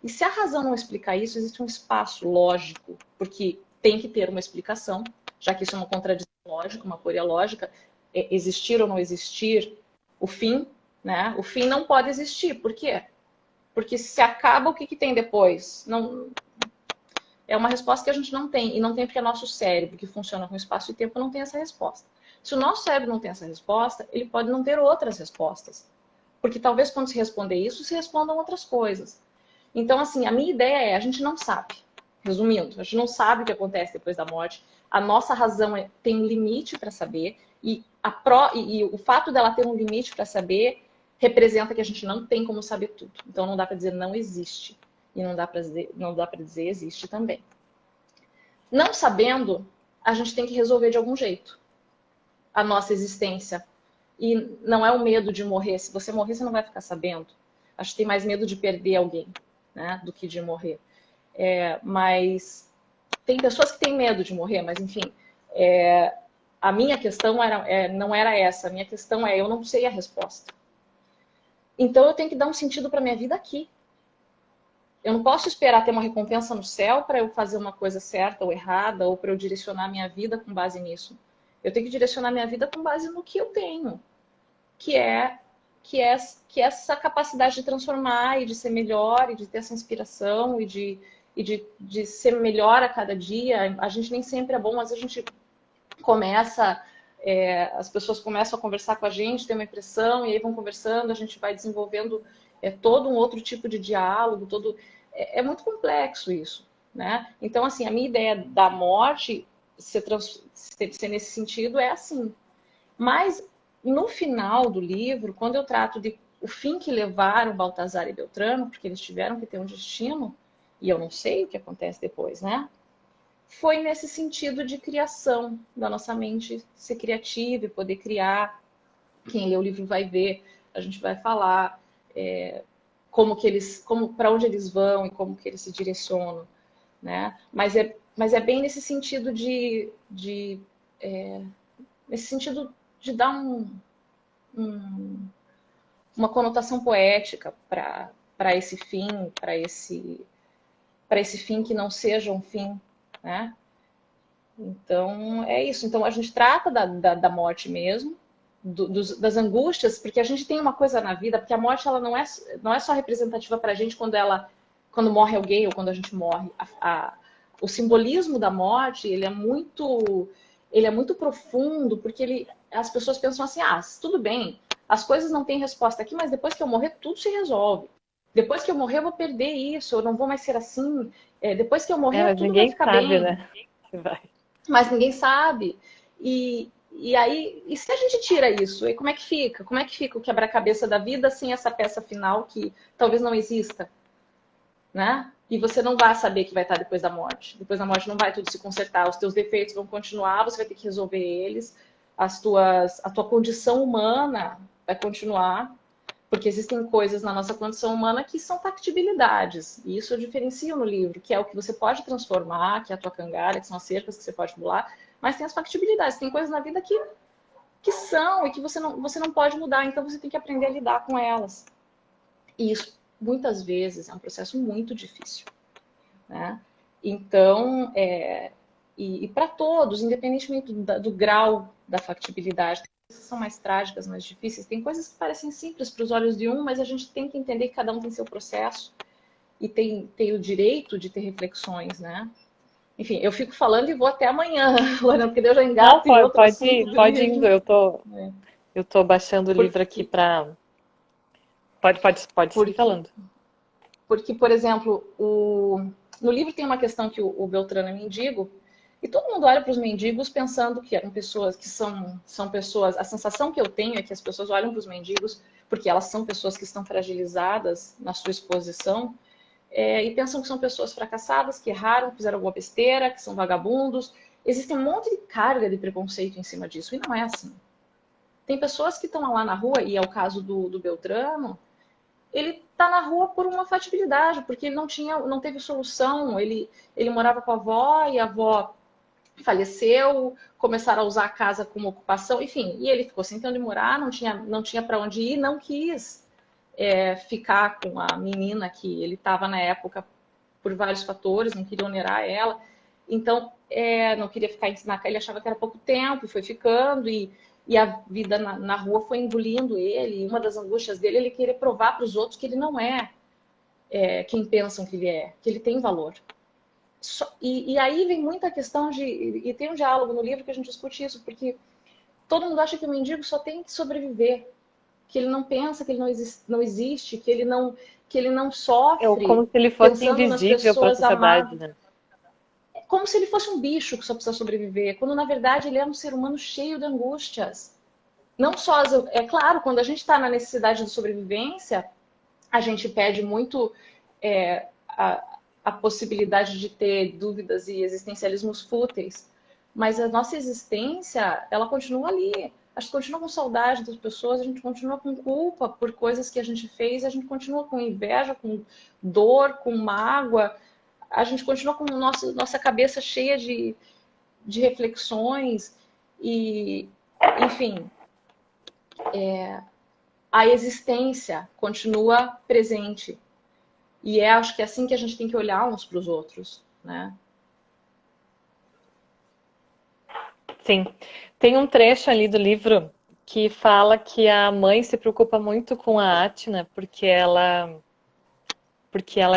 Speaker 2: E se a razão não explica isso, existe um espaço lógico, porque tem que ter uma explicação, já que isso é uma contradição lógica, uma aporia lógica, existir ou não existir o fim, né? O fim não pode existir. Por quê? Porque se acaba, o que tem depois? Não... É uma resposta que a gente não tem. E não tem porque é nosso cérebro, que funciona com espaço e tempo, não tem essa resposta. Se o nosso cérebro não tem essa resposta, ele pode não ter outras respostas. Porque talvez quando se responder isso, se respondam outras coisas. Então, assim, a minha ideia é, a gente não sabe. Resumindo, a gente não sabe o que acontece depois da morte. A nossa razão tem um limite para saber. E o fato dela ter um limite para saber representa que a gente não tem como saber tudo. Então, não dá para dizer não existe. E não dá para dizer existe também. Não sabendo, a gente tem que resolver de algum jeito a nossa existência. E não é o medo de morrer. Se você morrer, você não vai ficar sabendo. Acho que tem mais medo de perder alguém, né, do que de morrer. Mas tem pessoas que têm medo de morrer, mas enfim. A minha questão não era essa. A minha questão eu não sei a resposta. Então eu tenho que dar um sentido para minha vida aqui. Eu não posso esperar ter uma recompensa no céu para eu fazer uma coisa certa ou errada, ou para eu direcionar minha vida com base nisso. Eu tenho que direcionar minha vida com base no que eu tenho, que é essa capacidade de transformar e de ser melhor, e de ter essa inspiração, e de ser melhor a cada dia. A gente nem sempre é bom, mas a gente começa... as pessoas começam a conversar com a gente, tem uma impressão, e aí vão conversando, a gente vai desenvolvendo todo um outro tipo de diálogo, é muito complexo isso, né? Então, assim, a minha ideia da morte ser nesse sentido é assim. Mas, no final do livro, quando eu trato de o fim que levaram Baltazar e Beltrano, porque eles tiveram que ter um destino, e eu não sei o que acontece depois, né? Foi nesse sentido de criação, da nossa mente ser criativa e poder criar. Quem lê o livro vai ver, a gente vai falar para onde eles vão e como que eles se direcionam, né? Mas é bem nesse sentido nesse sentido de dar uma conotação poética para esse fim, para esse fim que não seja um fim, né? Então, é isso. Então, a gente trata da morte mesmo, das angústias, porque a gente tem uma coisa na vida, porque a morte ela não é só representativa para a gente quando morre alguém ou quando a gente morre. O simbolismo da morte ele é muito profundo, porque as pessoas pensam assim, tudo bem, as coisas não têm resposta aqui, mas depois que eu morrer, tudo se resolve. Depois que eu morrer, eu vou perder isso, eu não vou mais ser assim. Depois que eu morrer,
Speaker 1: mas
Speaker 2: tudo vai
Speaker 1: ninguém
Speaker 2: ficar
Speaker 1: sabe,
Speaker 2: bem.
Speaker 1: né? Vai.
Speaker 2: Mas ninguém sabe. E aí, e se a gente tira isso? E como é que fica? Como é que fica o quebra-cabeça da vida sem essa peça final que talvez não exista, né? E você não vai saber que vai estar depois da morte. Depois da morte não vai tudo se consertar, os teus defeitos vão continuar, você vai ter que resolver eles, a tua condição humana vai continuar, porque existem coisas na nossa condição humana que são factibilidades. E isso eu diferencio no livro, que é o que você pode transformar, que é a tua cangalha, que são as cercas que você pode pular, mas tem as factibilidades. Tem coisas na vida que são e que você não pode mudar, então você tem que aprender a lidar com elas. E isso, muitas vezes, é um processo muito difícil, né? Então, e para todos, independentemente do grau da factibilidade, são mais trágicas, mais difíceis. Tem coisas que parecem simples para os olhos de um, mas a gente tem que entender que cada um tem seu processo e tem o direito de ter reflexões, né? Enfim, eu fico falando e vou até amanhã, Lorena, porque eu já
Speaker 1: Não,
Speaker 2: engato em outro assunto do
Speaker 1: pode indo.
Speaker 2: livro.
Speaker 1: Eu tô baixando o livro aqui
Speaker 2: Porque,
Speaker 1: pra. Pode seguir
Speaker 2: porque,
Speaker 1: falando.
Speaker 2: porque por exemplo, no livro tem uma questão que o Beltrano é mendigo, e todo mundo olha para os mendigos pensando que eram pessoas que são pessoas. A sensação que eu tenho é que as pessoas olham para os mendigos porque elas são pessoas que estão fragilizadas na sua exposição, e pensam que são pessoas fracassadas, que erraram, fizeram alguma besteira, que são vagabundos. Existe um monte de carga de preconceito em cima disso, e não é assim. Tem pessoas que estão lá na rua, e é o caso do Beltrano, ele está na rua por uma fatibilidade, porque ele não teve solução. Ele morava com a avó e a avó faleceu, começaram a usar a casa como ocupação, enfim, e ele ficou sem ter onde morar, não tinha para onde ir, não quis ficar com a menina que ele estava na época por vários fatores, não queria onerar ela, então não queria ficar na casa, ele achava que era pouco tempo, foi ficando, e a vida na rua foi engolindo ele, e uma das angústias dele, ele querer provar para os outros que ele não quem pensam que ele é, que ele tem valor. E aí vem muita questão e tem um diálogo no livro que a gente discute isso, porque todo mundo acha que o mendigo só tem que sobreviver, que ele não pensa, que ele não existe, que ele não
Speaker 1: É como
Speaker 2: sofre
Speaker 1: se ele fosse
Speaker 2: pensando nas
Speaker 1: invisível para a
Speaker 2: pessoas
Speaker 1: sociedade,
Speaker 2: amadas.
Speaker 1: né?
Speaker 2: É como se ele fosse um bicho que só precisa sobreviver, quando na verdade ele é um ser humano cheio de angústias. Não só, é claro, quando a gente está na necessidade de sobrevivência, a gente pede muito a possibilidade de ter dúvidas e existencialismos fúteis, mas a nossa existência, ela continua ali. A gente continua com saudade das pessoas, a gente continua com culpa por coisas que a gente fez, a gente continua com inveja, com dor, com mágoa, a gente continua com nossa cabeça cheia de reflexões e, enfim, a existência continua presente. E acho que é assim que a gente tem que olhar uns para os outros, né?
Speaker 1: Sim. Tem um trecho ali do livro que fala que a mãe se preocupa muito com a Atna porque ela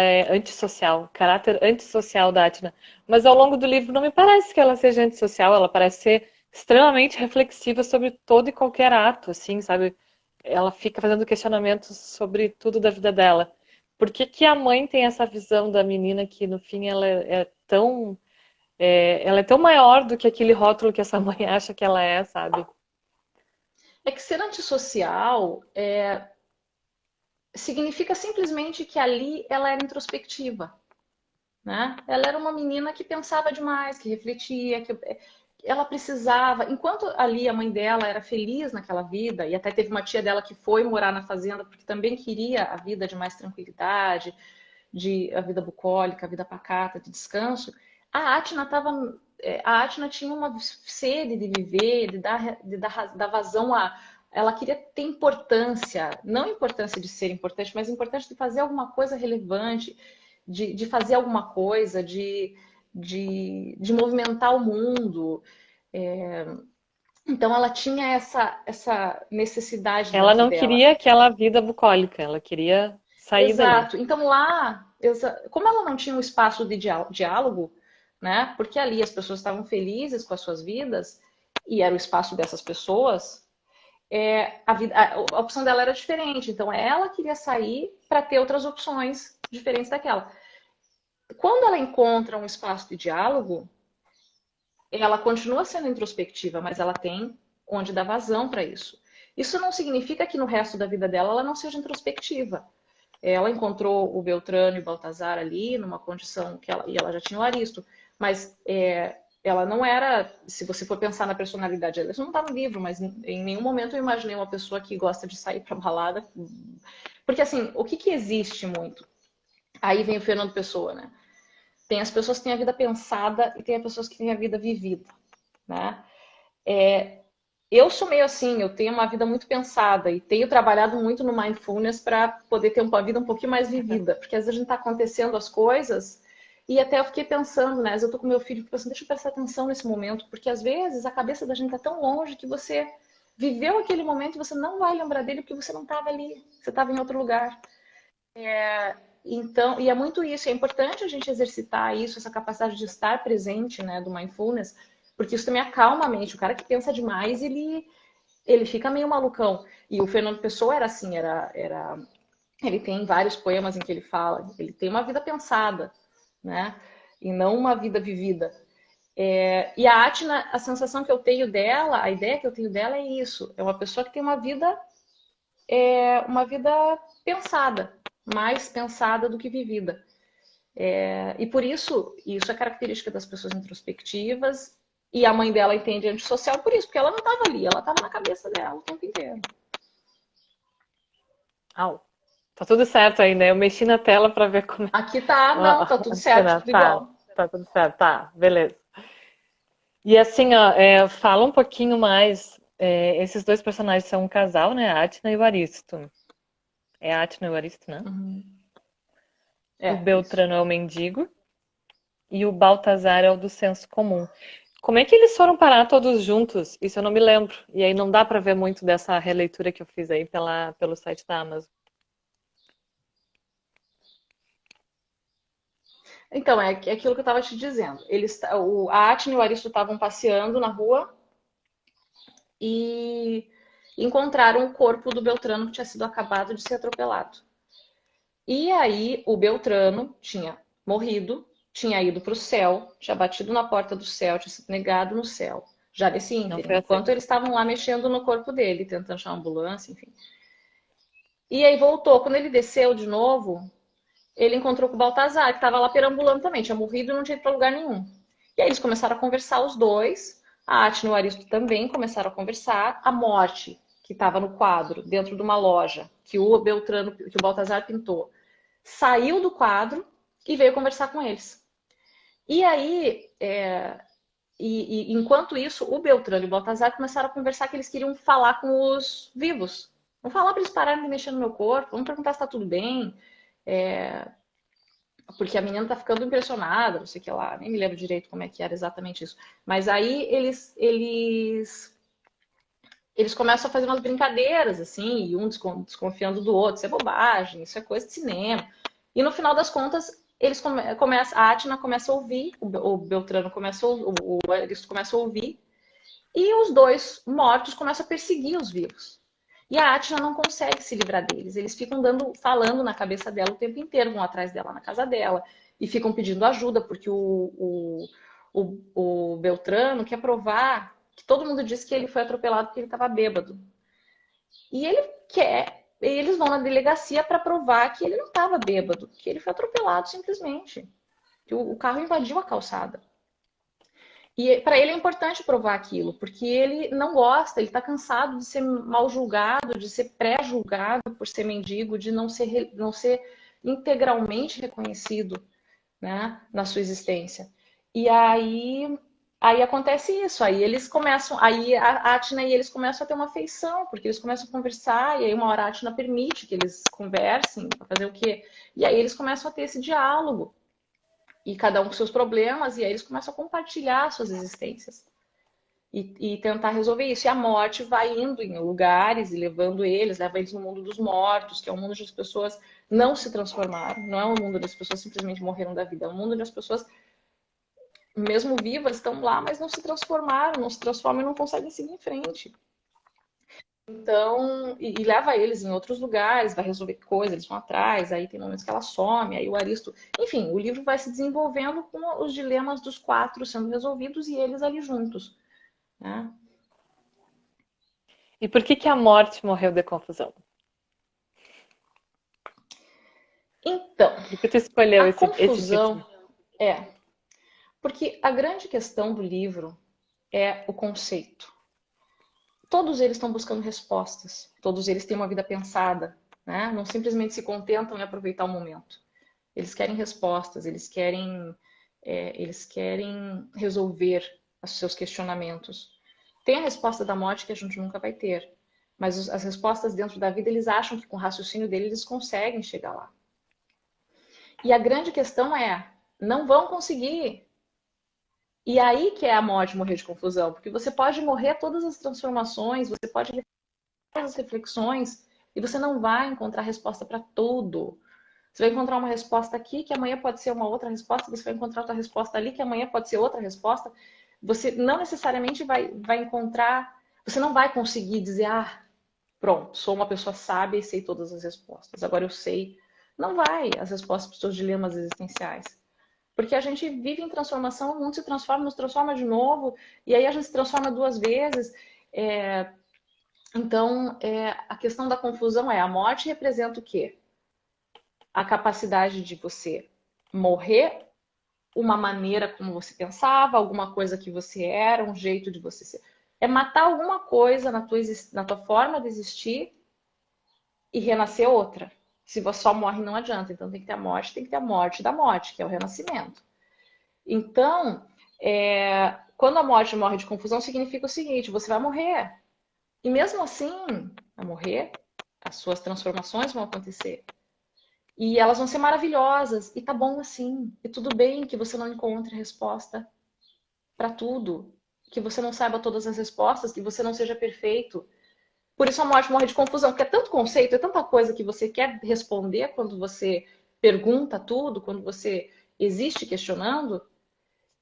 Speaker 1: é antissocial, caráter antissocial da Atna. Mas ao longo do livro não me parece que ela seja antissocial, ela parece ser extremamente reflexiva sobre todo e qualquer ato, assim, sabe? Ela fica fazendo questionamentos sobre tudo da vida dela. Por que que a mãe tem essa visão da menina que no fim ela é tão maior do que aquele rótulo que essa mãe acha que ela é, sabe?
Speaker 2: É que ser antissocial significa simplesmente que ali ela era introspectiva, né? Ela era uma menina que pensava demais, que refletia, que ela precisava. Enquanto ali a mãe dela era feliz naquela vida, e até teve uma tia dela que foi morar na fazenda porque também queria a vida de mais tranquilidade, a vida bucólica, a vida pacata, de descanso, a Atna estava. A Atna tinha uma sede de viver, dar vazão a. Ela queria ter importância, não importância de ser importante, mas importância de fazer alguma coisa relevante, de fazer alguma coisa, de movimentar o mundo. É, então ela tinha essa necessidade
Speaker 1: Ela
Speaker 2: dentro
Speaker 1: não
Speaker 2: dela.
Speaker 1: queria aquela vida bucólica, ela queria sair dali.
Speaker 2: Exato. Então lá, como ela não tinha um espaço de diálogo, né? Porque ali as pessoas estavam felizes com as suas vidas e era o espaço dessas pessoas, a opção dela era diferente. Então ela queria sair para ter outras opções diferentes daquela. Quando ela encontra um espaço de diálogo, ela continua sendo introspectiva, mas ela tem onde dar vazão para isso. Isso não significa que no resto da vida dela ela não seja introspectiva. Ela encontrou o Beltrano e o Baltazar ali numa condição e ela já tinha o Aristo, mas ela não era, se você for pensar na personalidade dela, isso não está no livro, mas em nenhum momento eu imaginei uma pessoa que gosta de sair para balada, porque assim, o que existe muito? Aí vem o Fernando Pessoa, né? Tem as pessoas que têm a vida pensada e tem as pessoas que têm a vida vivida, né? Eu sou meio assim, eu tenho uma vida muito pensada e tenho trabalhado muito no mindfulness para poder ter uma vida um pouquinho mais vivida, porque às vezes a gente está acontecendo as coisas e até eu fiquei pensando, né? Eu tô com meu filho pensando, deixa eu prestar atenção nesse momento, porque às vezes a cabeça da gente está tão longe que você viveu aquele momento e você não vai lembrar dele porque você não estava ali, você estava em outro lugar. Então, e é muito isso, é importante a gente exercitar isso, essa capacidade de estar presente, né, do mindfulness, porque isso também acalma a mente. O cara que pensa demais, ele fica meio malucão. E o Fernando Pessoa era assim, ele tem vários poemas em que ele fala, ele tem uma vida pensada, né, e não uma vida vivida. E a Atna, a sensação que eu tenho dela, a ideia que eu tenho dela é isso, é uma pessoa que tem uma vida pensada, mais pensada do que vivida. E por isso é característica das pessoas introspectivas, e a mãe dela entende antissocial por isso, porque ela não estava ali, ela estava na cabeça dela o tempo inteiro.
Speaker 1: Au. Tá tudo certo aí, né? Eu mexi na tela para ver como é.
Speaker 2: Aqui tá, não, tá tudo certo, tudo
Speaker 1: Tá,
Speaker 2: igual.
Speaker 1: tá tudo certo, tá, beleza. E assim, ó, fala um pouquinho mais. Esses dois personagens são um casal, né? A Atna e o Aristo. É a Atna e o Aristo, né?
Speaker 2: Uhum.
Speaker 1: O
Speaker 2: Isso.
Speaker 1: Beltrano é o mendigo e o Baltazar é o do senso comum. Como é que eles foram parar todos juntos? Isso eu não me lembro. E aí não dá para ver muito dessa releitura que eu fiz aí pelo site da Amazon.
Speaker 2: Então, é aquilo que eu estava te dizendo. A Atna e o Aristo estavam passeando na rua e encontraram o corpo do Beltrano que tinha sido acabado de ser atropelado. E aí o Beltrano tinha morrido, tinha ido para o céu, tinha batido na porta do céu, tinha sido negado no céu, já nesse
Speaker 1: Não
Speaker 2: ínterim,
Speaker 1: foi assim.
Speaker 2: enquanto eles estavam lá mexendo no corpo dele, tentando chamar a ambulância, enfim. E aí voltou. Quando ele desceu de novo, ele encontrou com o Baltazar, que estava lá perambulando também, tinha morrido e não tinha ido para lugar nenhum. E aí eles começaram a conversar, os dois, a Atna e o Aristo também começaram a conversar, a morte, que estava no quadro, dentro de uma loja, que o Beltrano, que o Baltazar pintou, saiu do quadro e veio conversar com eles. E aí, enquanto isso, o Beltrano e o Baltazar começaram a conversar que eles queriam falar com os vivos. Vamos falar para eles pararem de mexer no meu corpo, vamos perguntar se está tudo bem, porque a menina tá ficando impressionada, não sei o que lá, nem me lembro direito como é que era exatamente isso. Mas aí eles começam a fazer umas brincadeiras, assim, e um desconfiando do outro, isso é bobagem, isso é coisa de cinema. E no final das contas, eles começam, a Atna começa a ouvir, o Beltrano começa a, o Aristo começa a ouvir, e os dois mortos começam a perseguir os vivos. E a Atna não consegue se livrar deles. Eles ficam falando na cabeça dela o tempo inteiro, vão atrás dela na casa dela, e ficam pedindo ajuda, porque o Beltrano quer provar que todo mundo disse que ele foi atropelado porque ele estava bêbado. E ele quer, eles vão na delegacia para provar que ele não estava bêbado, que ele foi atropelado simplesmente, que o carro invadiu a calçada. E para ele é importante provar aquilo, porque ele não gosta, ele está cansado de ser mal julgado, de ser pré-julgado por ser mendigo, de não ser integralmente reconhecido, né, na sua existência. E aí acontece isso, aí eles começam, aí a Atna e eles começam a ter uma afeição, porque eles começam a conversar, e aí uma hora a Atna permite que eles conversem, para fazer o quê? E aí eles começam a ter esse diálogo, e cada um com seus problemas, e aí eles começam a compartilhar suas existências. E tentar resolver isso. E a morte vai indo em lugares e levando eles, leva eles no mundo dos mortos, que é um mundo onde as pessoas não se transformaram. Não é um mundo onde as pessoas simplesmente morreram da vida. É um mundo onde as pessoas, mesmo vivas, estão lá, mas não se transformaram, não se transformam e não conseguem seguir em frente. Então, e leva eles em outros lugares, vai resolver coisas, eles vão atrás, aí tem momentos que ela some, aí o Aristo. Enfim, o livro vai se desenvolvendo com os dilemas dos quatro sendo resolvidos e eles ali juntos, né?
Speaker 1: E por que que a morte morreu de confusão?
Speaker 2: Então,
Speaker 1: Por que tu escolheu
Speaker 2: a
Speaker 1: esse título?
Speaker 2: confusão é porque a grande questão do livro é o conceito. Todos eles estão buscando respostas, todos eles têm uma vida pensada, né? Não simplesmente se contentam em aproveitar o momento. Eles querem respostas, eles querem resolver os seus questionamentos. Tem a resposta da morte que a gente nunca vai ter, mas as respostas dentro da vida eles acham que com o raciocínio deles eles conseguem chegar lá. E a grande questão é, não vão conseguir. E aí que é a morte morrer de confusão, porque você pode morrer todas as transformações, você pode ter todas as reflexões, e você não vai encontrar resposta para tudo. Você vai encontrar uma resposta aqui, que amanhã pode ser uma outra resposta, você vai encontrar outra resposta ali, que amanhã pode ser outra resposta. Você não necessariamente vai encontrar, você não vai conseguir dizer, ah, pronto, sou uma pessoa sábia e sei todas as respostas. Agora eu sei. Não vai as respostas para os seus dilemas existenciais. Porque a gente vive em transformação, o mundo se transforma, nos transforma de novo, e aí a gente se transforma duas vezes. Então, a questão da confusão é, a morte representa o quê? A capacidade de você morrer, uma maneira como você pensava, alguma coisa que você era, um jeito de você ser. É matar alguma coisa na tua forma de existir e renascer outra. Se você só morre, não adianta. Então tem que ter a morte, tem que ter a morte da morte, que é o renascimento. Então, quando a morte morre de confusão, significa o seguinte: você vai morrer. E mesmo assim, vai morrer, as suas transformações vão acontecer. E elas vão ser maravilhosas. E tá bom assim. E tudo bem que você não encontre resposta para tudo. Que você não saiba todas as respostas, que você não seja perfeito. Por isso a morte morre de confusão, porque é tanto conceito, é tanta coisa que você quer responder quando você pergunta tudo, quando você existe questionando,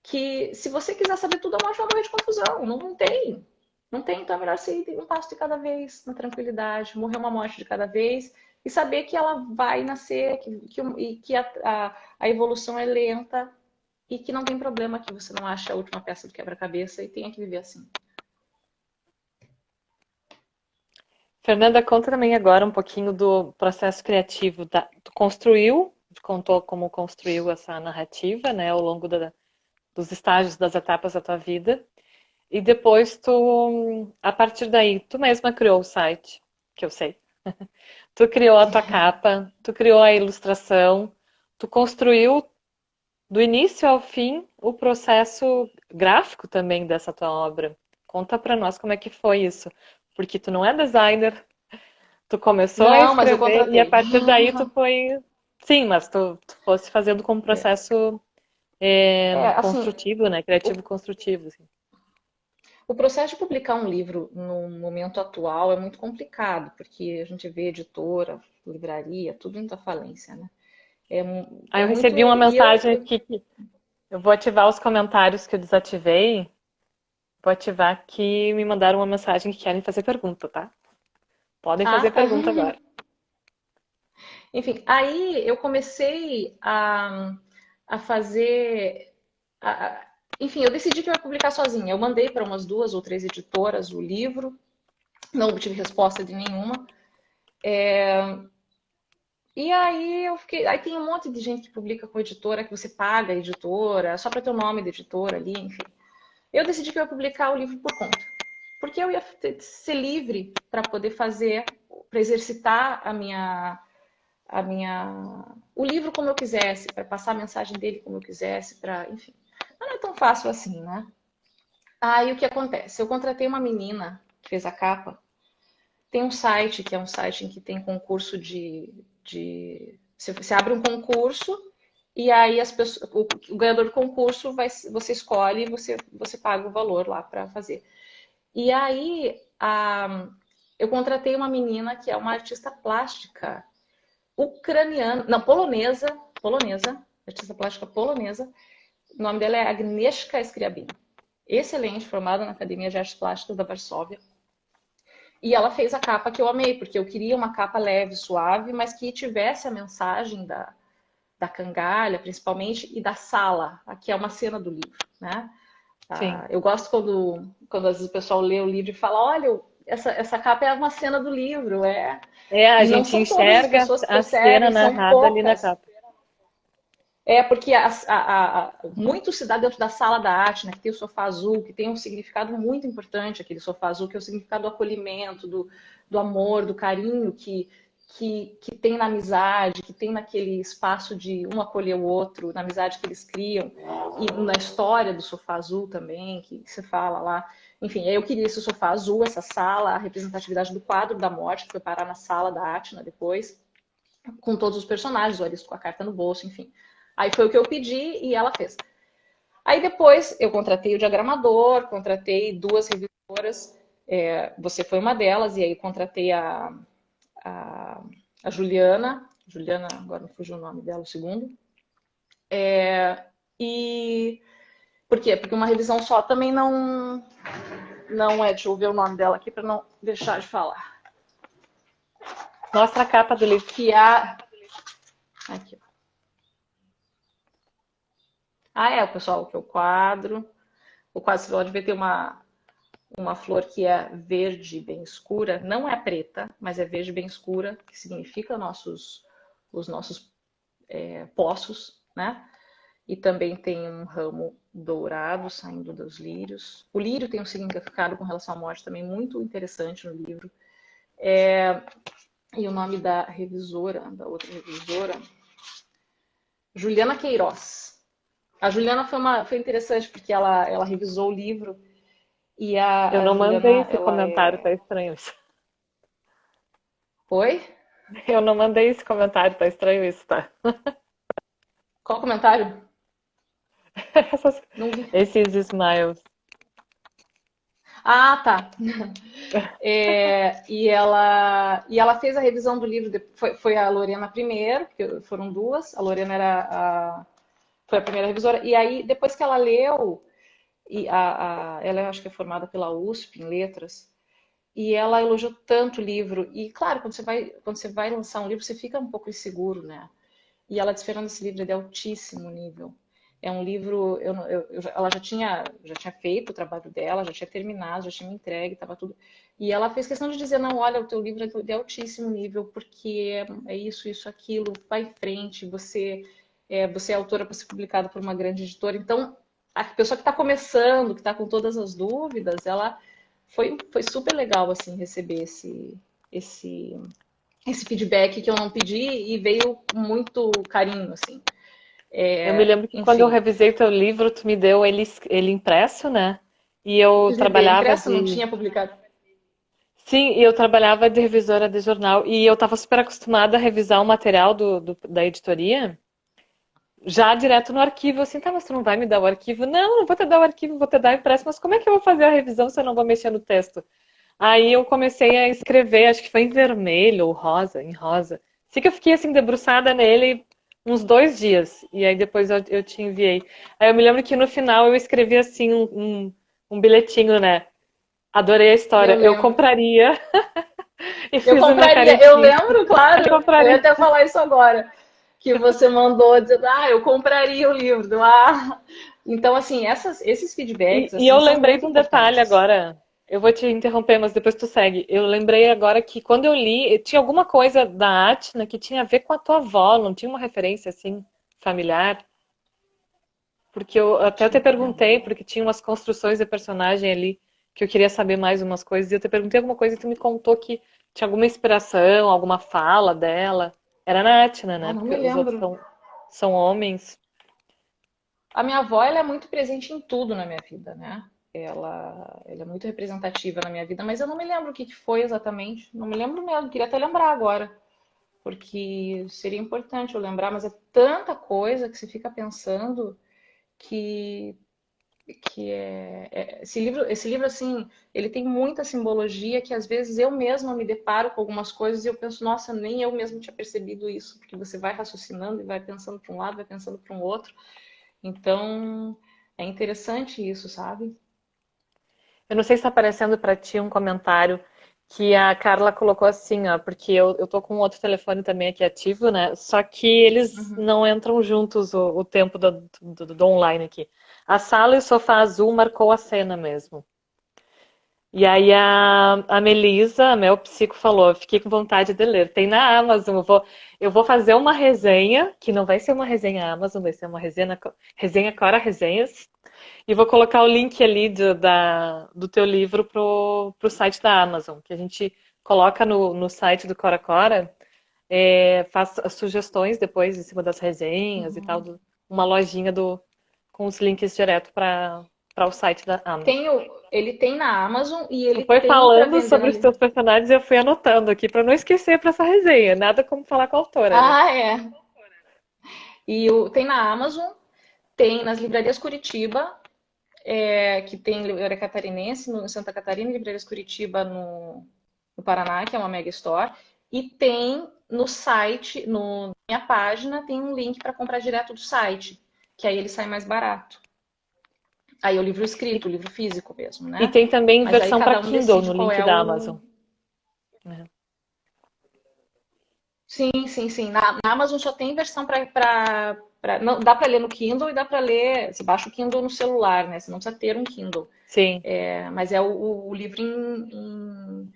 Speaker 2: que se você quiser saber tudo, a morte vai morrer de confusão. Não tem. Não tem, então é melhor você ir um passo de cada vez, na tranquilidade, morrer uma morte de cada vez e saber que ela vai nascer e que a evolução é lenta e que não tem problema que você não ache a última peça do quebra-cabeça e tenha que viver assim.
Speaker 1: Fernanda, conta também agora um pouquinho do processo criativo. Tu construiu, contou como construiu essa narrativa, né, ao longo dos estágios, das etapas da tua vida. E depois a partir daí, tu mesma criou o site, que eu sei. Tu criou a tua capa, tu criou a ilustração, tu construiu do início ao fim o processo gráfico também dessa tua obra. Conta pra nós como é que foi isso, porque tu não é designer, tu começou a
Speaker 2: Não, mas eu
Speaker 1: escrever e a
Speaker 2: contratei.
Speaker 1: partir daí tu foi. Sim, mas tu fosse fazendo como processo
Speaker 2: Assim,
Speaker 1: construtivo, né? Criativo construtivo. Assim.
Speaker 2: o processo de publicar um livro no momento atual é muito complicado, porque a gente vê editora, livraria, tudo indo à falência, né?
Speaker 1: Aí
Speaker 2: É
Speaker 1: eu recebi uma
Speaker 2: muito. E eu.
Speaker 1: mensagem aqui que eu vou ativar os comentários que eu desativei. Vou ativar aqui e me mandaram uma mensagem que querem fazer pergunta, tá? Podem
Speaker 2: Ah,
Speaker 1: fazer
Speaker 2: tá.
Speaker 1: pergunta agora.
Speaker 2: Enfim, aí eu comecei a fazer. Enfim, eu decidi que eu ia publicar sozinha. Eu mandei para umas 2 ou 3 editoras o livro, não obtive resposta de nenhuma. E aí eu fiquei. Aí tem um monte de gente que publica com editora, que você paga a editora, só para ter o nome da editora ali, enfim. Eu decidi que eu ia publicar o livro por conta. Porque eu ia ser livre para poder fazer, para exercitar o livro como eu quisesse, para passar a mensagem dele como eu quisesse, para, enfim. Mas não é tão fácil assim, né? Aí o que acontece? Eu contratei uma menina que fez a capa. Tem um site que é um site em que tem concurso você abre um concurso e aí as pessoas, o ganhador do concurso você escolhe e você paga o valor lá para fazer. E aí eu contratei uma menina que é uma artista plástica ucraniana, não, polonesa, artista plástica polonesa. O nome dela é Agnieszka Scriabin. Excelente, formada na Academia de Artes Plásticas da Varsóvia. E ela fez a capa que eu amei, porque eu queria uma capa leve, suave, mas que tivesse a mensagem da cangalha, principalmente, e da sala. Aqui é uma cena do livro, né?
Speaker 1: Sim.
Speaker 2: Eu gosto quando às vezes o pessoal lê o livro e fala, olha, essa capa é uma cena do livro,
Speaker 1: A
Speaker 2: E não
Speaker 1: gente
Speaker 2: são todas as
Speaker 1: enxerga
Speaker 2: pessoas que
Speaker 1: a cena
Speaker 2: percebem, são
Speaker 1: narrada ali na
Speaker 2: poucas.
Speaker 1: capa.
Speaker 2: Porque muito se dá dentro da sala da arte, né? Que tem o sofá azul, que tem um significado muito importante, aquele sofá azul, que é o significado do acolhimento, do amor, do carinho que tem na amizade, que tem naquele espaço de um acolher o outro, na amizade que eles criam, e na história do sofá azul também, que se fala lá. Enfim, eu queria esse sofá azul, essa sala, a representatividade do quadro da morte, que foi parar na sala da Atna depois, com todos os personagens, o Aristo com a carta no bolso, enfim. Aí foi o que eu pedi e ela fez. Aí depois eu contratei o diagramador, contratei 2 revisoras, você foi uma delas, e aí contratei a Juliana, Juliana, agora não fugiu o nome dela, o segundo. E por quê? Porque uma revisão só também não é. Deixa eu ver o nome dela aqui para não deixar de falar.
Speaker 1: Mostra a capa do livro.
Speaker 2: Que a. Aqui. O pessoal, que é o quadro. O quadro, você pode ver, tem uma flor que é verde bem escura. Não é preta, mas é verde bem escura, que significa os nossos poços, né? E também tem um ramo dourado saindo dos lírios. O lírio tem um significado com relação à morte também muito interessante no livro. E o nome da outra revisora, Juliana Queiroz. A Juliana foi interessante porque ela revisou o livro e
Speaker 1: Eu
Speaker 2: a
Speaker 1: não mandei
Speaker 2: Juliana,
Speaker 1: esse
Speaker 2: ela
Speaker 1: comentário, tá
Speaker 2: é...
Speaker 1: estranho isso.
Speaker 2: Oi?
Speaker 1: Eu não mandei esse comentário, tá estranho isso, tá?
Speaker 2: Qual comentário? Não vi.
Speaker 1: Esses smiles.
Speaker 2: Ah, tá. E ela fez a revisão do livro, foi a Lorena primeiro, porque foram duas, a Lorena foi a primeira revisora, e aí depois que ela leu, ela acho que é formada pela USP em letras, e ela elogiou tanto o livro, e claro, quando você vai lançar um livro, você fica um pouco inseguro, né? E ela disse, Fernanda, esse livro é de altíssimo nível. É um livro, ela já tinha feito o trabalho dela, já tinha terminado, já tinha me entregue, estava tudo. E ela fez questão de dizer, não, olha, o teu livro é de altíssimo nível, porque é isso, aquilo, vai em frente, você é autora para ser publicada por uma grande editora. Então, a pessoa que está começando, que está com todas as dúvidas, ela foi super legal, assim, receber esse feedback que eu não pedi e veio com muito carinho, assim.
Speaker 1: Eu me lembro que quando eu
Speaker 2: Enfim,
Speaker 1: revisei o teu livro, tu me deu ele impresso, né? E eu
Speaker 2: dei
Speaker 1: trabalhava
Speaker 2: impresso, não
Speaker 1: de.
Speaker 2: tinha publicado.
Speaker 1: Sim, e eu trabalhava de revisora de jornal. E eu estava super acostumada a revisar o material da editoria já direto no arquivo. Assim, tá, mas tu não vai me dar o arquivo? Não, não vou te dar o arquivo, vou te dar impresso. Mas como é que eu vou fazer a revisão se eu não vou mexer no texto? Aí eu comecei a escrever, acho que foi em vermelho ou rosa, em rosa. Assim que eu fiquei assim debruçada nele uns 2 dias. E aí depois eu te enviei. Aí eu me lembro que no final eu escrevi assim um bilhetinho, né? Adorei a
Speaker 2: Eu
Speaker 1: história. Eu
Speaker 2: lembro.
Speaker 1: compraria e
Speaker 2: Eu
Speaker 1: fiz uma
Speaker 2: compraria, eu
Speaker 1: caretinha.
Speaker 2: lembro,
Speaker 1: Eu
Speaker 2: claro. Eu ia
Speaker 1: compraria.
Speaker 2: até falar isso agora. Que você mandou dizendo, eu compraria o livro. Então, assim, esses feedbacks,
Speaker 1: E
Speaker 2: assim,
Speaker 1: eu
Speaker 2: são
Speaker 1: lembrei
Speaker 2: muito
Speaker 1: de um detalhe
Speaker 2: importantes.
Speaker 1: agora. Eu vou te interromper, mas depois tu segue. Eu lembrei agora que quando eu li, tinha alguma coisa da Atna que tinha a ver com a tua avó, não tinha uma referência assim familiar? Porque eu até te perguntei, porque tinha umas construções de personagem ali que eu queria saber mais umas coisas, e eu te perguntei alguma coisa e tu me contou que tinha alguma inspiração, alguma fala dela. Era na Atna, né?
Speaker 2: Não
Speaker 1: Porque
Speaker 2: me
Speaker 1: os outros
Speaker 2: lembro.
Speaker 1: são homens.
Speaker 2: A minha avó, ela é muito presente em tudo na minha vida, né? Ela é muito representativa na minha vida, mas eu não me lembro o que foi exatamente. Não me lembro mesmo, queria até lembrar agora. Porque seria importante eu lembrar, mas é tanta coisa que você fica pensando que, esse livro, assim, ele tem muita simbologia que às vezes eu mesma me deparo com algumas coisas e eu penso, nossa, nem eu mesma tinha percebido isso, porque você vai raciocinando e vai pensando para um lado, vai pensando para um outro. Então, é interessante isso, sabe?
Speaker 1: Eu não sei se está aparecendo para ti um comentário que a Carla colocou assim, ó, porque eu tô com outro telefone também aqui ativo, né? Só que eles
Speaker 2: Uhum.
Speaker 1: não entram juntos o tempo do online aqui. A sala e o sofá azul marcou a cena mesmo. E aí a Melisa, a Mel Psico, falou: fiquei com vontade de ler. Tem na Amazon. Eu vou fazer uma resenha, que não vai ser uma resenha Amazon, vai ser uma resenha Cora Resenhas. E vou colocar o link ali do teu livro pro site da Amazon, que a gente coloca no site do Cora Cora, faz as sugestões depois em cima das resenhas e tal, uma lojinha com os links direto para o site da Amazon.
Speaker 2: Ele tem na Amazon e
Speaker 1: Tu
Speaker 2: ele
Speaker 1: foi
Speaker 2: tem para
Speaker 1: falando
Speaker 2: vender
Speaker 1: sobre
Speaker 2: na
Speaker 1: os teus personagens e eu fui anotando aqui para não esquecer para essa resenha. Nada como falar com a autora, né?
Speaker 2: É. E tem na Amazon, tem nas livrarias Curitiba, que tem livraria catarinense no Santa Catarina, e livrarias Curitiba no Paraná, que é uma mega store. e tem no site, na minha página, tem um link para comprar direto do site, que aí ele sai mais barato. Aí é o livro escrito, o livro físico mesmo,
Speaker 1: E
Speaker 2: né?
Speaker 1: tem também
Speaker 2: Mas aí
Speaker 1: versão para
Speaker 2: cada um
Speaker 1: Kindle
Speaker 2: decide
Speaker 1: no
Speaker 2: qual
Speaker 1: link
Speaker 2: é
Speaker 1: da
Speaker 2: o.
Speaker 1: Amazon. É.
Speaker 2: Sim, sim, sim. Na Amazon só tem versão para. Não, dá para ler no Kindle e dá para ler. Você baixa o Kindle no celular, né? Você não precisa ter um Kindle.
Speaker 1: Sim.
Speaker 2: Mas é o livro em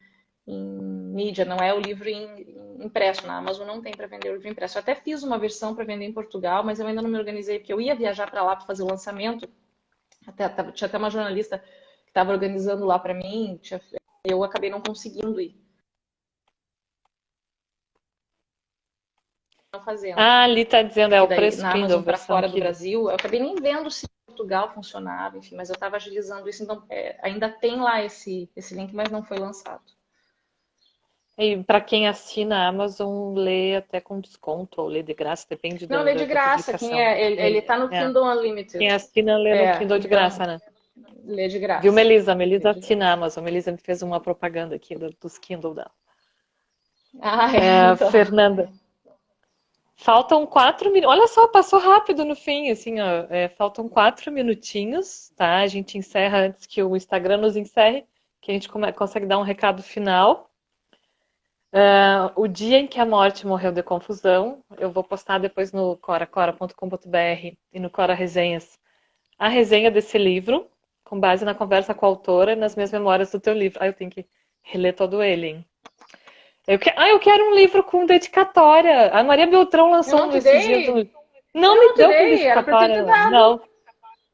Speaker 2: mídia, não é o livro impresso. Na Amazon não tem para vender o livro impresso. Eu até fiz uma versão para vender em Portugal, mas eu ainda não me organizei, porque eu ia viajar para lá para fazer o lançamento. Tinha até uma jornalista que estava organizando lá para mim, eu acabei não conseguindo ir. Não fazendo.
Speaker 1: Ah, ali tá dizendo, é
Speaker 2: Porque
Speaker 1: o
Speaker 2: daí
Speaker 1: preço
Speaker 2: na
Speaker 1: Kindle,
Speaker 2: Amazon para
Speaker 1: versão
Speaker 2: fora do
Speaker 1: Kindle.
Speaker 2: Brasil, eu acabei nem vendo se Portugal funcionava, enfim, mas eu estava agilizando isso, então ainda tem lá esse link, mas não foi lançado.
Speaker 1: E para quem assina a Amazon, lê até com desconto, ou lê de graça, depende
Speaker 2: Não, lê de
Speaker 1: da
Speaker 2: graça,
Speaker 1: publicação.
Speaker 2: ele tá no Kindle
Speaker 1: Quem
Speaker 2: Unlimited.
Speaker 1: assina, lê no Kindle de
Speaker 2: Então,
Speaker 1: graça, né?
Speaker 2: lê de
Speaker 1: Viu,
Speaker 2: graça.
Speaker 1: Melisa?
Speaker 2: Lê
Speaker 1: Melisa
Speaker 2: de
Speaker 1: assina a
Speaker 2: graça.
Speaker 1: Amazon. Melisa me fez uma propaganda aqui dos Kindle dela.
Speaker 2: Ah, é, então.
Speaker 1: Fernanda, faltam 4 minutos. Olha só, passou rápido no fim, assim, ó. Faltam 4 minutinhos, tá? A gente encerra antes que o Instagram nos encerre, que a gente consegue dar um recado final. O dia em que a morte morreu de confusão, eu vou postar depois no coracora.com.br e no Cora Resenhas a resenha desse livro, com base na conversa com a autora e nas minhas memórias do teu livro. Eu tenho que reler todo ele, hein? Eu quero um livro com dedicatória. A Maria Beltrão
Speaker 2: Eu
Speaker 1: lançou
Speaker 2: não
Speaker 1: um
Speaker 2: te
Speaker 1: desses dias.
Speaker 2: dei?
Speaker 1: Não
Speaker 2: Eu
Speaker 1: me
Speaker 2: não te
Speaker 1: deu com
Speaker 2: dei, era pra ter te
Speaker 1: dedicatória,
Speaker 2: dado.
Speaker 1: não.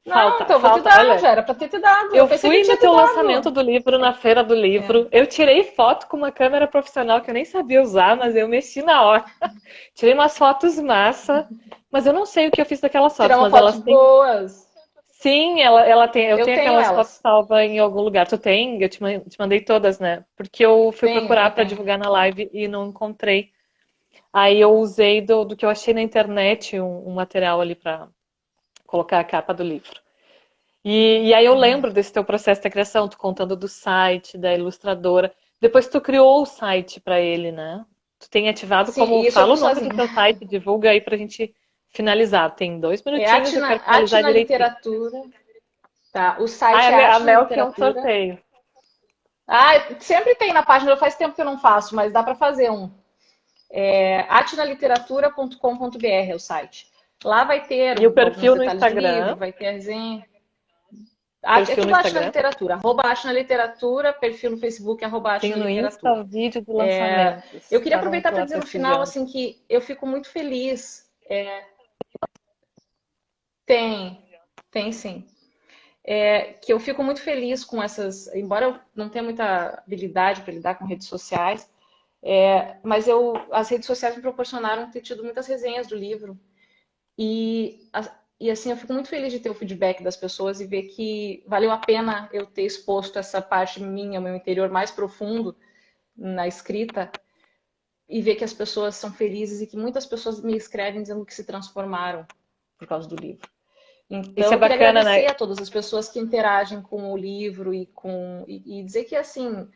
Speaker 2: Não,
Speaker 1: Falta,
Speaker 2: então eu vou te
Speaker 1: falta.
Speaker 2: dar,
Speaker 1: Olha,
Speaker 2: já era pra ter te dado. Eu
Speaker 1: eu
Speaker 2: pensei que eu
Speaker 1: fui no
Speaker 2: tinha te
Speaker 1: teu lançamento
Speaker 2: dado.
Speaker 1: do livro na Feira do
Speaker 2: É.
Speaker 1: Livro. Eu tirei foto com uma câmera profissional que eu nem sabia usar, mas eu mexi na hora. Tirei umas fotos massa, mas eu não sei o que eu fiz daquelas fotos,
Speaker 2: Tiramos
Speaker 1: mas
Speaker 2: fotos
Speaker 1: elas têm.
Speaker 2: boas.
Speaker 1: Sim, ela tem. Eu
Speaker 2: Eu
Speaker 1: tenho
Speaker 2: tenho
Speaker 1: aquelas fotos
Speaker 2: elas.
Speaker 1: salvas em algum lugar. Tu tem? Eu te mandei todas, né? Porque eu fui
Speaker 2: Tenho,
Speaker 1: procurar
Speaker 2: eu
Speaker 1: para
Speaker 2: tenho.
Speaker 1: divulgar na live e não encontrei. Aí eu usei do que eu achei na internet um material ali para colocar a capa do livro. E aí eu lembro desse teu processo de criação, tu contando do site, da ilustradora. Depois tu criou o site para ele, né? Tu tem ativado
Speaker 2: Sim,
Speaker 1: como.
Speaker 2: e isso eu
Speaker 1: Fala o
Speaker 2: fiz
Speaker 1: nome do
Speaker 2: sozinha.
Speaker 1: teu site, divulga aí pra gente finalizar. Tem 2 minutinhos, eu quero finalizar
Speaker 2: Atina
Speaker 1: direitinho.
Speaker 2: Literatura. Tá, o
Speaker 1: Ah,
Speaker 2: site é
Speaker 1: a
Speaker 2: Atina
Speaker 1: Mel quer um
Speaker 2: Literatura.
Speaker 1: sorteio.
Speaker 2: Ah, sempre tem na página, faz tempo que eu não faço, mas dá para fazer um. Atinaliteratura.com.br é o site. Lá vai ter
Speaker 1: E o
Speaker 2: alguns
Speaker 1: perfil no
Speaker 2: detalhes do livro,
Speaker 1: Instagram.
Speaker 2: vai ter a resenha. É
Speaker 1: Perfil no
Speaker 2: tudo Atina
Speaker 1: Instagram.
Speaker 2: Literatura. Arroba Atina Literatura, perfil no Facebook, arroba
Speaker 1: Tem
Speaker 2: Atina
Speaker 1: no Insta
Speaker 2: Literatura.
Speaker 1: o vídeo de
Speaker 2: Eu
Speaker 1: lançamentos,
Speaker 2: queria
Speaker 1: para não
Speaker 2: aproveitar para
Speaker 1: pular
Speaker 2: dizer no final
Speaker 1: prestigiando.
Speaker 2: assim que eu fico muito feliz. Tem, tem sim. Que eu fico muito feliz com essas, embora eu não tenha muita habilidade para lidar com redes sociais, mas as redes sociais me proporcionaram ter tido muitas resenhas do livro e, e assim eu fico muito feliz de ter o feedback das pessoas e ver que valeu a pena eu ter exposto essa parte minha, meu interior mais profundo na escrita e ver que as pessoas são felizes e que muitas pessoas me escrevem dizendo que se transformaram por causa do livro.
Speaker 1: Isso
Speaker 2: Então,
Speaker 1: é
Speaker 2: eu queria
Speaker 1: bacana,
Speaker 2: agradecer
Speaker 1: né?
Speaker 2: a todas as pessoas que interagem com o livro e dizer que assim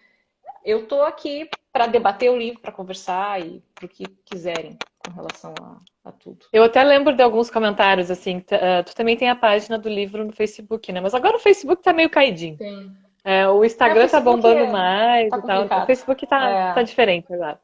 Speaker 2: eu estou aqui para debater o livro, para conversar e para o que quiserem com relação a tudo.
Speaker 1: Eu até lembro de alguns comentários, assim, tu também tem a página do livro no Facebook, né? Mas agora o Facebook tá meio caidinho.
Speaker 2: Tem.
Speaker 1: O
Speaker 2: O
Speaker 1: Instagram tá
Speaker 2: Facebook
Speaker 1: bombando mais
Speaker 2: tá
Speaker 1: e tal. O
Speaker 2: complicado.
Speaker 1: Facebook tá
Speaker 2: É,
Speaker 1: diferente agora.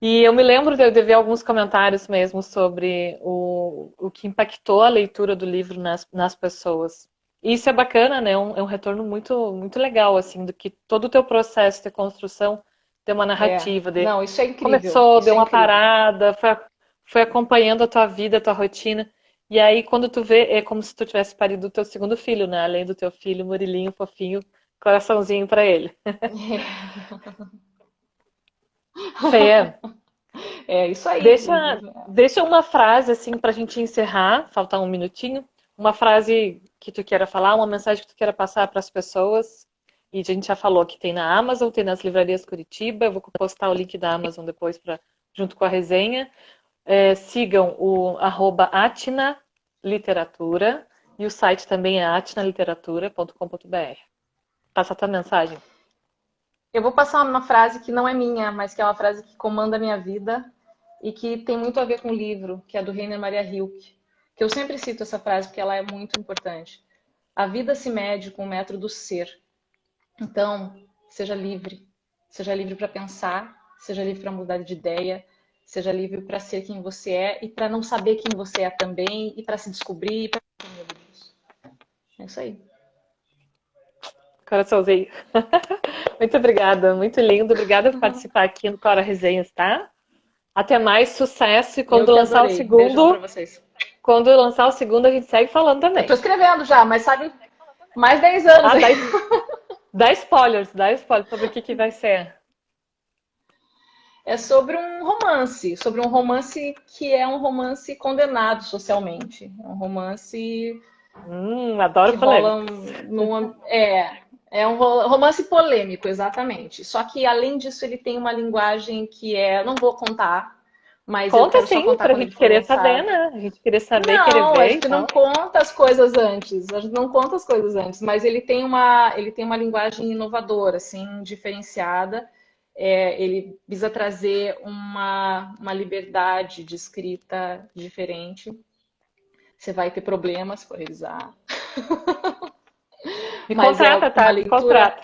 Speaker 1: E eu me lembro de ver alguns comentários mesmo sobre o que impactou a leitura do livro nas pessoas. E isso é bacana, né? É um retorno muito, muito legal, assim, do que todo o teu processo de construção tem uma narrativa,
Speaker 2: Não, isso é incrível.
Speaker 1: começou,
Speaker 2: Isso
Speaker 1: deu
Speaker 2: é
Speaker 1: uma
Speaker 2: incrível.
Speaker 1: parada, foi acompanhando a tua vida, a tua rotina. E aí, quando tu vê, é como se tu tivesse parido o teu segundo filho, né? Além do teu filho, Murilinho, fofinho, coraçãozinho pra ele. Fê,
Speaker 2: É isso aí.
Speaker 1: deixa uma frase assim pra gente encerrar, faltar um minutinho. Uma frase que tu queira falar, uma mensagem que tu queira passar para as pessoas. E a gente já falou que tem na Amazon, tem nas livrarias Curitiba. Eu vou postar o link da Amazon depois junto com a resenha. Sigam o @Atina Literatura e o site também é atinaliteratura.com.br. Passa a tua mensagem.
Speaker 2: Eu vou passar uma frase que não é minha, mas que é uma frase que comanda a minha vida e que tem muito a ver com o livro, que é do Rainer Maria Rilke, que eu sempre cito essa frase porque ela é muito importante. A vida se mede com o metro do ser. Então, seja livre. Seja livre para pensar, seja livre para mudar de ideia, seja livre para ser quem você é e para não saber quem você é também e para se descobrir e para ter medo disso. É isso aí.
Speaker 1: Coraçãozinho. Muito obrigada, muito lindo. Obrigada por participar aqui no Cora Resenhas, tá? Até mais, sucesso. E
Speaker 2: Eu
Speaker 1: quando
Speaker 2: que
Speaker 1: lançar o
Speaker 2: adorei. Beijão para
Speaker 1: segundo,
Speaker 2: vocês.
Speaker 1: quando lançar o segundo, a gente segue falando
Speaker 2: Eu tô
Speaker 1: também.
Speaker 2: escrevendo já, mas sabe, mais 10 anos
Speaker 1: Ah,
Speaker 2: aí.
Speaker 1: dá spoilers sobre o que que vai ser.
Speaker 2: É sobre um romance que é um romance condenado socialmente. É um romance
Speaker 1: Adoro
Speaker 2: que rola
Speaker 1: polêmicas.
Speaker 2: é um romance polêmico, exatamente. Só que além disso ele tem uma linguagem que não vou contar, mas eu
Speaker 1: Conta
Speaker 2: quero só
Speaker 1: sim,
Speaker 2: contar
Speaker 1: pra
Speaker 2: quando ele
Speaker 1: gente
Speaker 2: for
Speaker 1: querer saber,
Speaker 2: lançado.
Speaker 1: né? A gente querer saber, querer
Speaker 2: Não, a
Speaker 1: ver e
Speaker 2: gente não
Speaker 1: tal.
Speaker 2: conta as coisas antes. A gente não conta as coisas antes, mas ele tem uma linguagem inovadora, assim, diferenciada. Ele visa trazer uma liberdade de escrita diferente. Você vai ter problemas se for revisar,
Speaker 1: Me
Speaker 2: mas é
Speaker 1: contrata,
Speaker 2: uma
Speaker 1: tá? Me
Speaker 2: leitura.
Speaker 1: contrata.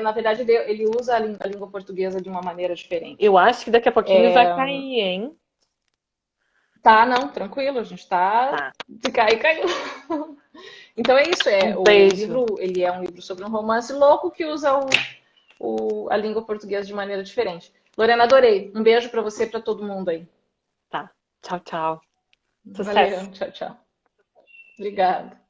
Speaker 2: Na verdade, ele usa a língua portuguesa de uma maneira diferente.
Speaker 1: Eu acho que daqui a pouquinho vai cair, hein?
Speaker 2: Tá, não, tranquilo, a gente tá.
Speaker 1: Tá.
Speaker 2: Se cair, caiu. Então é isso,
Speaker 1: Um
Speaker 2: o
Speaker 1: beijo.
Speaker 2: livro, ele é um livro sobre um romance louco que usa a língua portuguesa de maneira diferente. Lorena, adorei. Um beijo pra você e pra todo mundo aí.
Speaker 1: Tá. Tchau, tchau. Sucesso.
Speaker 2: Valeu, tchau, tchau. Obrigada.